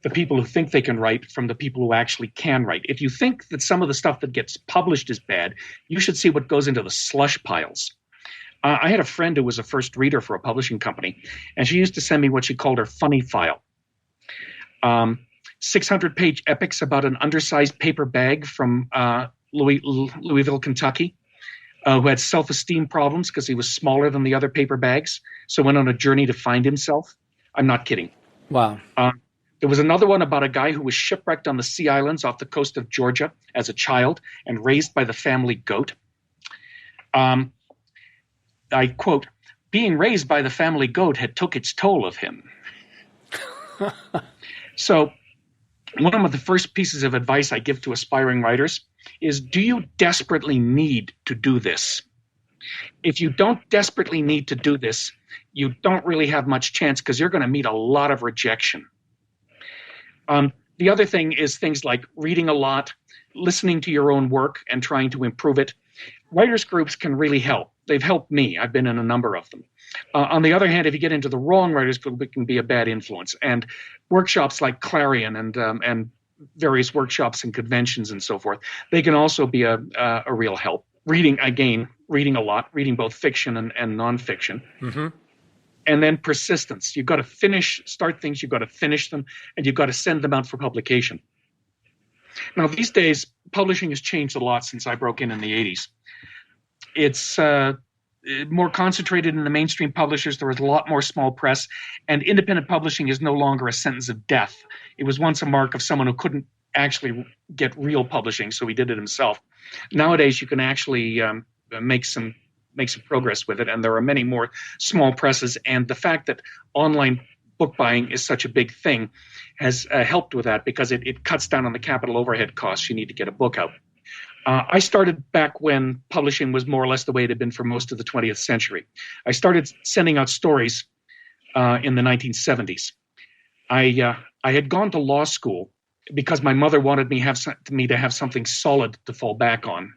the people who think they can write from the people who actually can write. If you think that some of the stuff that gets published is bad, you should see what goes into the slush piles. I had a friend who was a first reader for a publishing company, and she used to send me what she called her funny file. 600-page epics about an undersized paper bag from Louisville, Kentucky, who had self-esteem problems because he was smaller than the other paper bags, so went on a journey to find himself. I'm not kidding. Wow. There was another one about a guy who was shipwrecked on the Sea Islands off the coast of Georgia as a child and raised by the family goat. I quote, "Being raised by the family goat had took its toll of him." So one of the first pieces of advice I give to aspiring writers is, do you desperately need to do this? If you don't desperately need to do this, you don't really have much chance because you're going to meet a lot of rejection. The other thing is things like reading a lot, listening to your own work and trying to improve it. Writers groups can really help. They've helped me. I've been in a number of them. On the other hand, if you get into the wrong writers group, it can be a bad influence. And workshops like Clarion and various workshops and conventions and so forth, they can also be a real help. Reading a lot, reading both fiction and nonfiction. Mm-hmm. And then persistence. You've got to start things, you've got to finish them, and you've got to send them out for publication. Now, these days, publishing has changed a lot since I broke in the 80s. It's more concentrated in the mainstream publishers. There is a lot more small press, and independent publishing is no longer a sentence of death. It was once a mark of someone who couldn't actually get real publishing, so he did it himself. Nowadays, you can actually make some progress with it, and there are many more small presses, and the fact that online book buying is such a big thing has helped with that because it cuts down on the capital overhead costs you need to get a book out. I started back when publishing was more or less the way it had been for most of the 20th century. I started sending out stories in the 1970s. I had gone to law school because my mother wanted me to have something solid to fall back on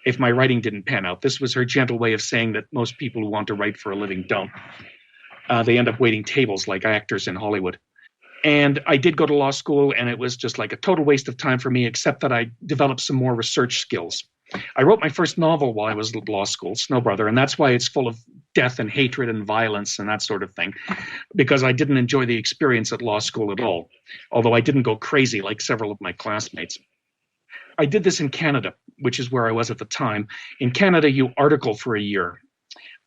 if my writing didn't pan out. This was her gentle way of saying that most people who want to write for a living don't. They end up waiting tables like actors in Hollywood. And I did go to law school, and it was just like a total waste of time for me, except that I developed some more research skills. I wrote my first novel while I was at law school, Snow Brother, and that's why it's full of death and hatred and violence and that sort of thing, because I didn't enjoy the experience at law school at all, although I didn't go crazy like several of my classmates. I did this in Canada, which is where I was at the time. In Canada, you article for a year.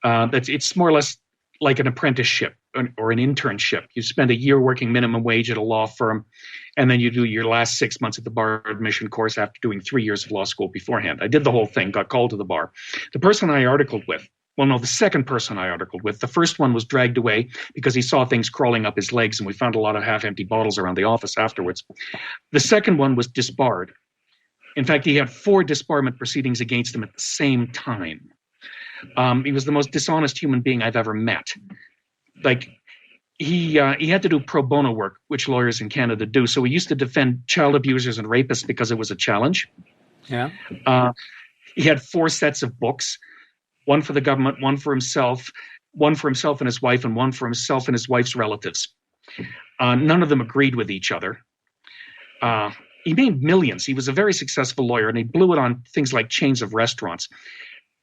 It's more or less like an apprenticeship or an internship. You spend a year working minimum wage at a law firm, and then you do your last 6 months at the bar admission course after doing 3 years of law school beforehand. I did the whole thing, got called to the bar. The second person I articled with, the first one was dragged away because he saw things crawling up his legs, and we found a lot of half-empty bottles around the office afterwards. The second one was disbarred. In fact, he had 4 disbarment proceedings against him at the same time. He was the most dishonest human being I've ever met. Like, he had to do pro bono work, which lawyers in Canada do. So he used to defend child abusers and rapists because it was a challenge. Yeah. He had 4 sets of books, one for the government, one for himself and his wife, and one for himself and his wife's relatives. None of them agreed with each other. He made millions. He was a very successful lawyer, and he blew it on things like chains of restaurants.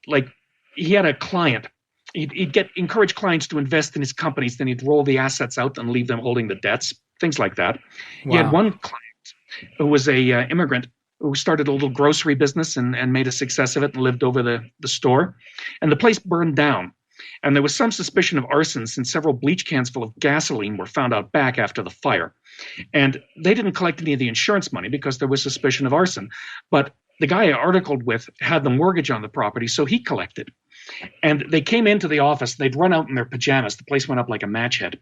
Like, he had a client. He'd encourage clients to invest in his companies, then he'd roll the assets out and leave them holding the debts, things like that. Wow. He had one client who was a immigrant who started a little grocery business and made a success of it and lived over the store. And the place burned down. And there was some suspicion of arson since several bleach cans full of gasoline were found out back after the fire. And they didn't collect any of the insurance money because there was suspicion of arson. But the guy I articled with had the mortgage on the property, so he collected. And they came into the office. They'd run out in their pajamas. The place went up like a match head.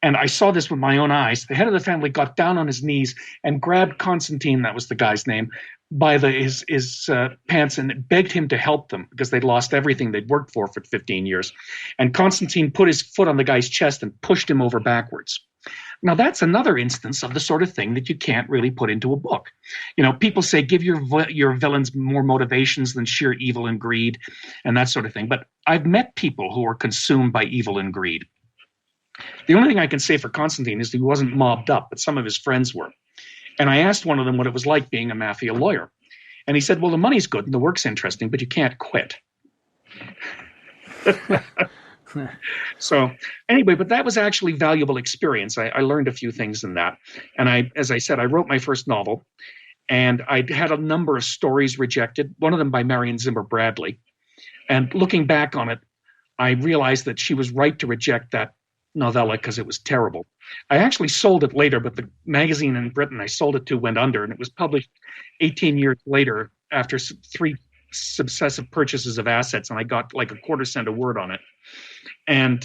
And I saw this with my own eyes. The head of the family got down on his knees and grabbed Constantine, that was the guy's name, by his pants and begged him to help them because they'd lost everything they'd worked for 15 years. And Constantine put his foot on the guy's chest and pushed him over backwards. Now, that's another instance of the sort of thing that you can't really put into a book. People say give your villains more motivations than sheer evil and greed and that sort of thing. But I've met people who are consumed by evil and greed. The only thing I can say for Constantine is that he wasn't mobbed up, but some of his friends were. And I asked one of them what it was like being a mafia lawyer. And he said, well, the money's good and the work's interesting, but you can't quit. So anyway, but that was actually valuable experience. I learned a few things in that. And as I said, I wrote my first novel, and I had a number of stories rejected, one of them by Marion Zimmer Bradley. And looking back on it, I realized that she was right to reject that novella because it was terrible. I actually sold it later, but the magazine in Britain I sold it to went under, and it was published 18 years later after 3 successive purchases of assets, and I got like a quarter cent a word on it. And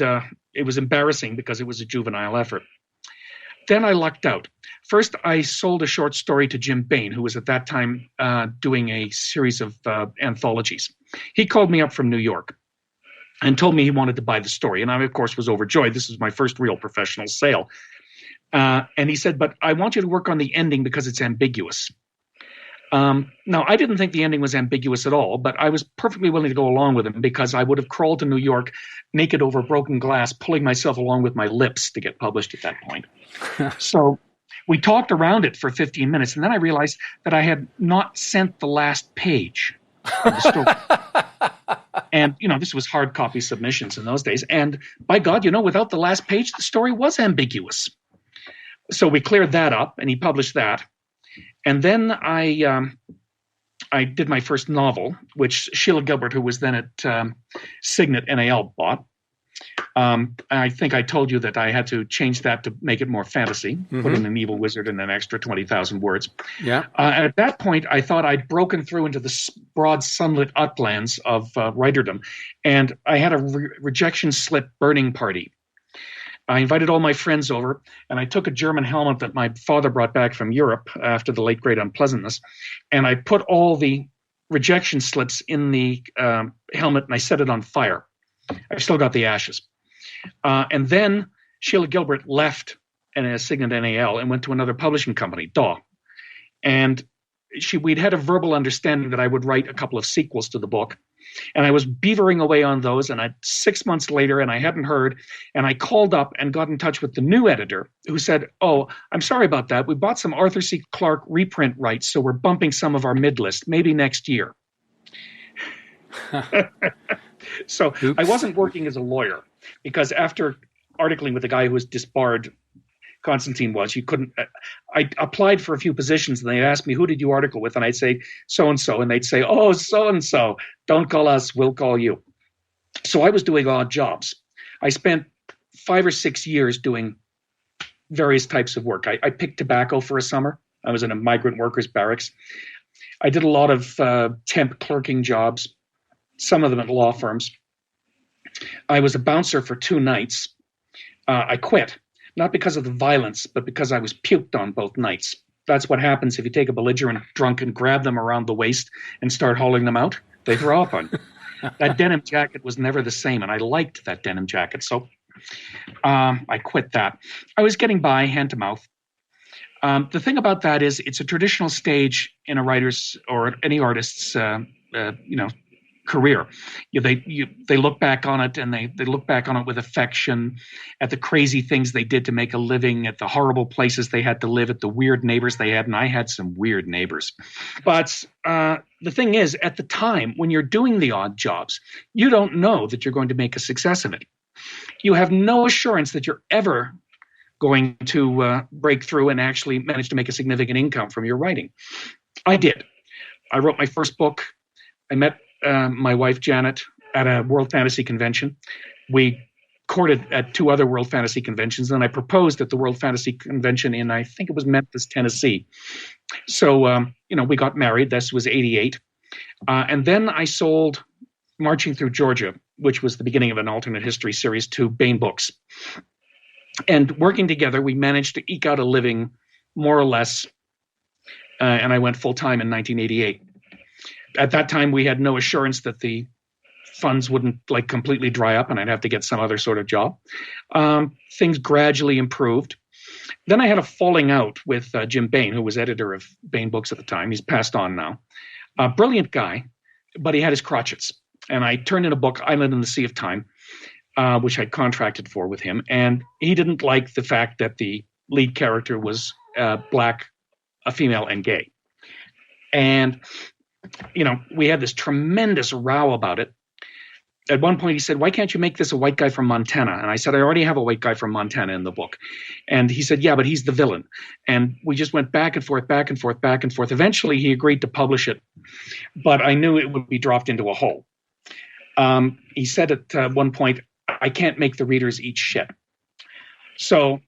it was embarrassing because it was a juvenile effort. Then I lucked out. First, I sold a short story to Jim Bain, who was at that time doing a series of anthologies. He called me up from New York and told me he wanted to buy the story. And I, of course, was overjoyed. This was my first real professional sale. And he said, but I want you to work on the ending because it's ambiguous. Now, I didn't think the ending was ambiguous at all, but I was perfectly willing to go along with him because I would have crawled to New York naked over broken glass, pulling myself along with my lips to get published at that point. So we talked around it for 15 minutes, and then I realized that I had not sent the last page of the story. And, this was hard copy submissions in those days. And by God, without the last page, the story was ambiguous. So we cleared that up, and he published that. And then I did my first novel, which Sheila Gilbert, who was then at Signet NAL, bought. I think I told you that I had to change that to make it more fantasy, put in an evil wizard and an extra 20,000 words. Yeah. And at that point, I thought I'd broken through into the broad sunlit uplands of writerdom, and I had a rejection slip burning party. I invited all my friends over, and I took a German helmet that my father brought back from Europe after the late great unpleasantness, and I put all the rejection slips in the helmet, and I set it on fire. I've still got the ashes. And then Sheila Gilbert left Signet NAL and went to another publishing company, Daw. And we'd had a verbal understanding that I would write a couple of sequels to the book. And I was beavering away on those, and 6 months later, and I hadn't heard, and I called up and got in touch with the new editor, who said, oh, I'm sorry about that. We bought some Arthur C. Clarke reprint rights, so we're bumping some of our mid-list, maybe next year. So oops. I wasn't working as a lawyer, because after articling with the guy who was disbarred, Constantine was, you couldn't, I applied for a few positions, and they'd ask me, who did you article with? And I'd say, so-and-so. And they'd say, oh, so-and-so. Don't call us, we'll call you. So I was doing odd jobs. I spent 5 or 6 years doing various types of work. I picked tobacco for a summer. I was in a migrant workers barracks. I did a lot of temp clerking jobs, some of them at law firms. I was a bouncer for 2 nights. I quit. Not because of the violence, but because I was puked on both nights. That's what happens if you take a belligerent drunk and grab them around the waist and start hauling them out. They throw up on you. That denim jacket was never the same, and I liked that denim jacket. So I quit that. I was getting by hand to mouth. The thing about that is it's a traditional stage in a writer's or any artist's career. They look back on it, and they look back on it with affection, at the crazy things they did to make a living, at the horrible places they had to live, at the weird neighbors they had, and I had some weird neighbors. But the thing is, at the time, when you're doing the odd jobs, you don't know that you're going to make a success of it. You have no assurance that you're ever going to break through and actually manage to make a significant income from your writing. I did. I wrote my first book. I met my wife, Janet, at a World Fantasy Convention. We courted at 2 other World Fantasy Conventions, and I proposed at the World Fantasy Convention in, I think it was Memphis, Tennessee. So, we got married. This was 88. And then I sold Marching Through Georgia, which was the beginning of an alternate history series, to Bain Books. And working together, we managed to eke out a living, more or less, and I went full-time in 1988. At that time, we had no assurance that the funds wouldn't completely dry up and I'd have to get some other sort of job. Things gradually improved. Then I had a falling out with Jim Bain, who was editor of Bain Books at the time. He's passed on now. A brilliant guy, but he had his crotchets. And I turned in a book, Island in the Sea of Time, which I'd contracted for with him. And he didn't like the fact that the lead character was black, a female, and gay. And, we had this tremendous row about it. At one point he said, "Why can't you make this a white guy from Montana?" And I said, "I already have a white guy from Montana in the book." And he said, "Yeah, but he's the villain." And we just went back and forth, back and forth, back and forth. Eventually he agreed to publish it, but I knew it would be dropped into a hole. He said at one point, "I can't make the readers eat shit." So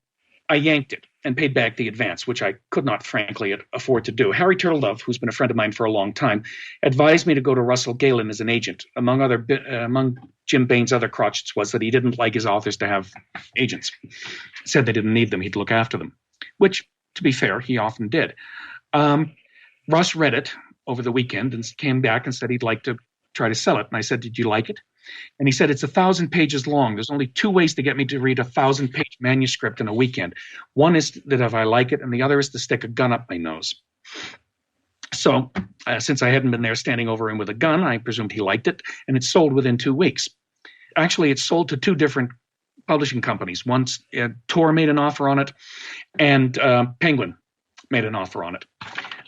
I yanked it and paid back the advance, which I could not, frankly, afford to do. Harry Turtledove, who's been a friend of mine for a long time, advised me to go to Russell Galen as an agent. Among Jim Bain's other crotchets was that he didn't like his authors to have agents. Said they didn't need them, he'd look after them, which, to be fair, he often did. Russ read it over the weekend and came back and said he'd like to try to sell it. And I said, "Did you like it?" And he said, "It's 1,000 pages long. There's only two ways to get me to read a 1,000-page manuscript in a weekend. One is that if I like it, and the other is to stick a gun up my nose." So since I hadn't been there standing over him with a gun, I presumed he liked it, and it sold within 2 weeks. Actually, it sold to two different publishing companies. Once Tor made an offer on it, and Penguin made an offer on it.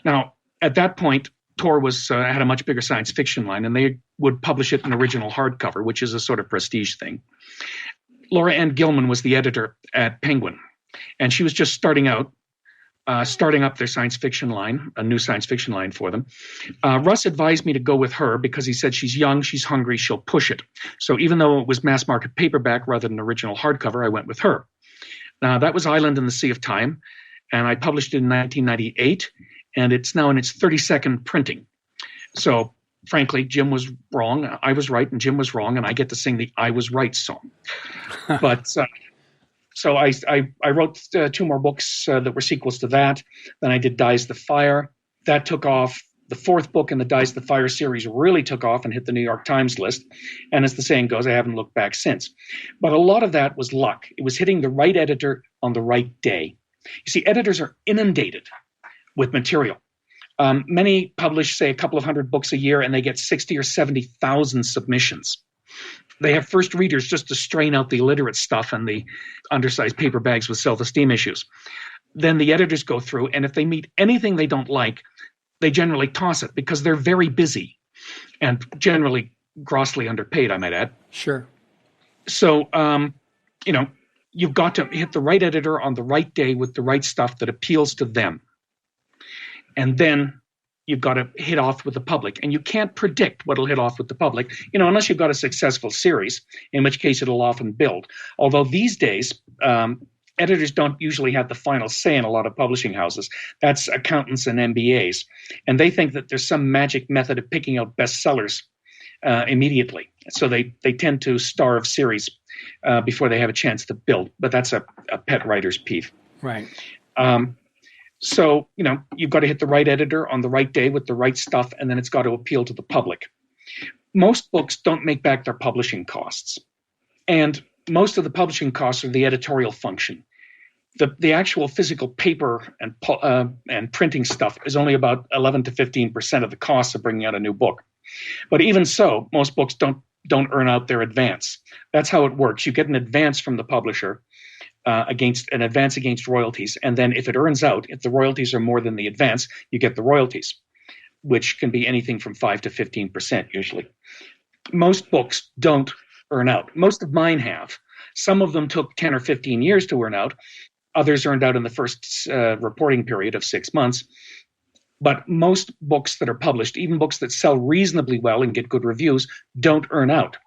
Now, at that point, Tor had a much bigger science fiction line, and they would publish it in original hardcover, which is a sort of prestige thing. Laura Ann Gilman was the editor at Penguin, and she was just starting up their science fiction line, a new science fiction line for them. Russ advised me to go with her because he said she's young, she's hungry, she'll push it. So even though it was mass market paperback rather than original hardcover, I went with her. Now, that was Island in the Sea of Time, and I published it in 1998. And it's now in its 32nd printing. So, frankly, Jim was wrong, I was right, and Jim was wrong, and I get to sing the "I was right" song. But so I wrote 2 more books that were sequels to that. Then I did Dies the Fire. That took off. The 4th book in the Dies the Fire series really took off and hit the New York Times list. And as the saying goes, I haven't looked back since. But a lot of that was luck. It was hitting the right editor on the right day. You see, editors are inundated with material. Many publish, say, a couple of hundred books a year, and they get 60 or 70,000 submissions. They have first readers just to strain out the illiterate stuff and the undersized paper bags with self-esteem issues. Then the editors go through, and if they meet anything they don't like, they generally toss it because they're very busy and generally grossly underpaid, I might add. Sure. So, you've got to hit the right editor on the right day with the right stuff that appeals to them. And then you've got to hit off with the public. And you can't predict what'll hit off with the public, unless you've got a successful series, in which case it'll often build. Although these days, editors don't usually have the final say in a lot of publishing houses. That's accountants and MBAs. And they think that there's some magic method of picking out bestsellers immediately. So they tend to starve series before they have a chance to build. But that's a pet writer's peeve. Right. So, you've got to hit the right editor on the right day with the right stuff, and then it's got to appeal to the public. Most books don't make back their publishing costs. And most of the publishing costs are the editorial function. The actual physical paper and printing stuff is only about 11 to 15% of the cost of bringing out a new book. But even so, most books don't earn out their advance. That's how it works. You get an advance from the publisher, against royalties. And then if it earns out, if the royalties are more than the advance, you get the royalties, which can be anything from 5 to 15% usually. Most books don't earn out. Most of mine have. Some of them took 10 or 15 years to earn out. Others earned out in the first reporting period of 6 months. But most books that are published, even books that sell reasonably well and get good reviews, don't earn out.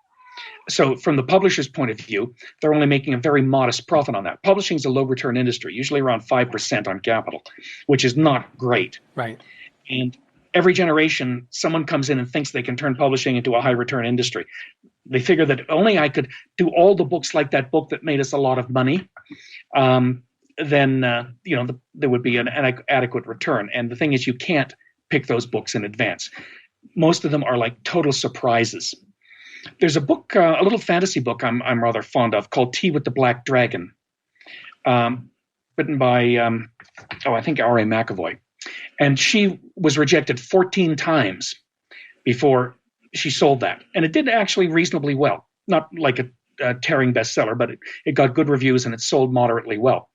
So from the publisher's point of view, they're only making a very modest profit on that. Publishing is a low return industry, usually around 5% on capital, which is not great. Right. And every generation, someone comes in and thinks they can turn publishing into a high return industry. They figure that if only I could do all the books like that book that made us a lot of money, then there would be an adequate return. And the thing is, you can't pick those books in advance. Most of them are like total surprises. There's a book, a little fantasy book I'm rather fond of called Tea with the Black Dragon. Been written by, I think R.A. McAvoy. And she was rejected 14 times before she sold that. And it did actually reasonably well. Not like a tearing bestseller, but it got good reviews and it sold moderately well.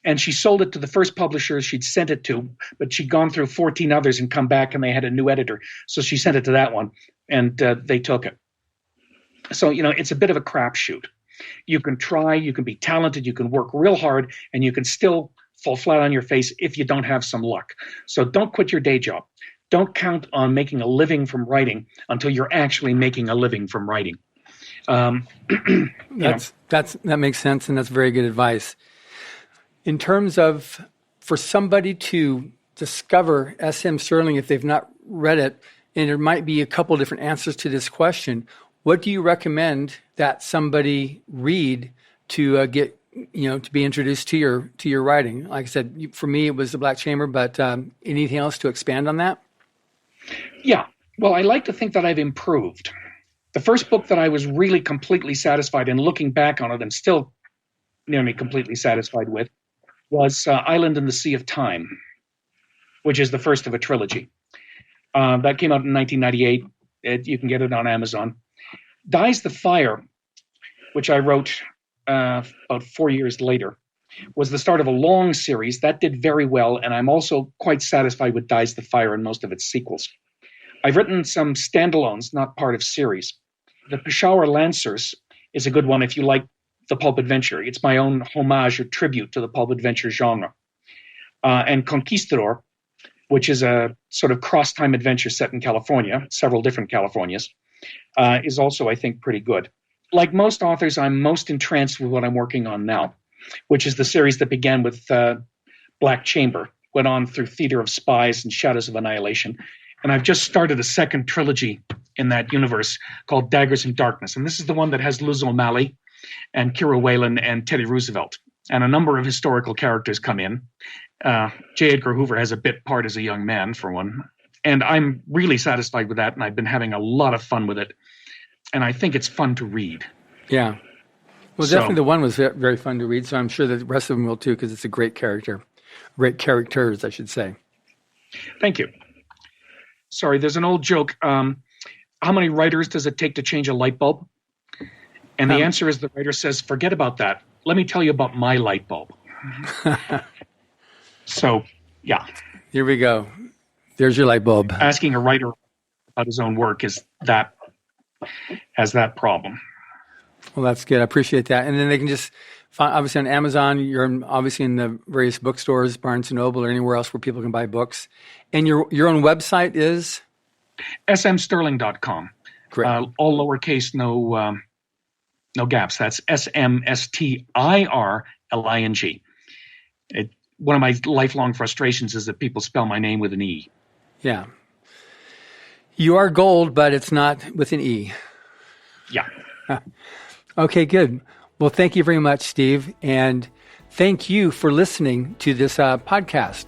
And she sold it to the first publishers she'd sent it to, but she'd gone through 14 others and come back and they had a new editor. So she sent it to that one and they took it. So, it's a bit of a crapshoot. You can try, you can be talented, you can work real hard, and you can still fall flat on your face if you don't have some luck. So don't quit your day job. Don't count on making a living from writing until you're actually making a living from writing. That makes sense, and that's very good advice. In terms of for somebody to discover S.M. Stirling, if they've not read it, and there might be a couple different answers to this question, what do you recommend that somebody read to get, to be introduced to your writing? Like I said, for me, it was The Black Chamber, but anything else to expand on that? Yeah. Well, I like to think that I've improved. The first book that I was really completely satisfied, and looking back on it, I'm still nearly completely satisfied with, was Island in the Sea of Time, which is the first of a trilogy. That came out in 1998. You can get it on Amazon. Dies the Fire, which I wrote about 4 years later, was the start of a long series. That did very well, and I'm also quite satisfied with Dies the Fire and most of its sequels. I've written some standalones, not part of series. The Peshawar Lancers is a good one if you like the pulp adventure. It's my own homage or tribute to the pulp adventure genre. And Conquistador, which is a sort of cross-time adventure set in California, several different Californias, is also, I think, pretty good. Like most authors, I'm most entranced with what I'm working on now, which is the series that began with Black Chamber, went on through Theater of Spies and Shadows of Annihilation. And I've just started a second trilogy in that universe called Daggers in Darkness. And this is the one that has Liz O'Malley and Kira Whalen and Teddy Roosevelt. And a number of historical characters come in. J. Edgar Hoover has a bit part as a young man, for one. And I'm really satisfied with that, and I've been having a lot of fun with it. And I think it's fun to read. Yeah. Well, definitely the one was very fun to read, so I'm sure the rest of them will too, because it's a great character. Great characters, I should say. Thank you. Sorry, there's an old joke. How many writers does it take to change a light bulb? And the answer is, the writer says, forget about that. Let me tell you about my light bulb. So, yeah. Here we go. There's your light bulb. Asking a writer about his own work has that problem. Well, that's good. I appreciate that. And then they can just find, obviously on Amazon, you're obviously in the various bookstores, Barnes & Noble, or anywhere else where people can buy books. And your own website is? smstirling.com. Great. All lowercase, no gaps. That's SMSTIRLING. One of my lifelong frustrations is that people spell my name with an E. Yeah. You are gold, but it's not with an E. Yeah. Okay, good. Well, thank you very much, Steve. And thank you for listening to this podcast.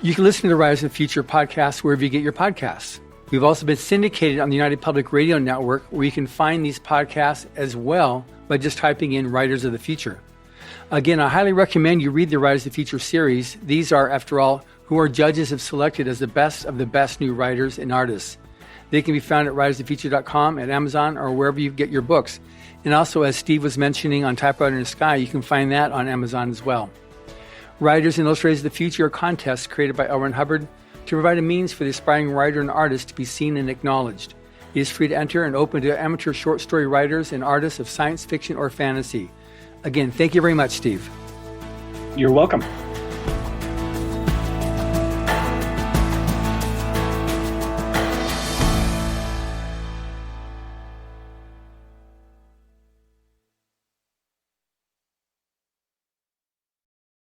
You can listen to the Writers of the Future podcast wherever you get your podcasts. We've also been syndicated on the United Public Radio Network, where you can find these podcasts as well by just typing in Writers of the Future. Again, I highly recommend you read the Writers of the Future series. These are, after all, who our judges have selected as the best of the best new writers and artists. They can be found at writersofthefuture.com, at Amazon, or wherever you get your books. And also, as Steve was mentioning on Typewriter in the Sky, you can find that on Amazon as well. Writers and Illustrators of the Future are contests created by L. Ron Hubbard to provide a means for the aspiring writer and artist to be seen and acknowledged. It is free to enter and open to amateur short story writers and artists of science fiction or fantasy. Again, thank you very much, Steve. You're welcome.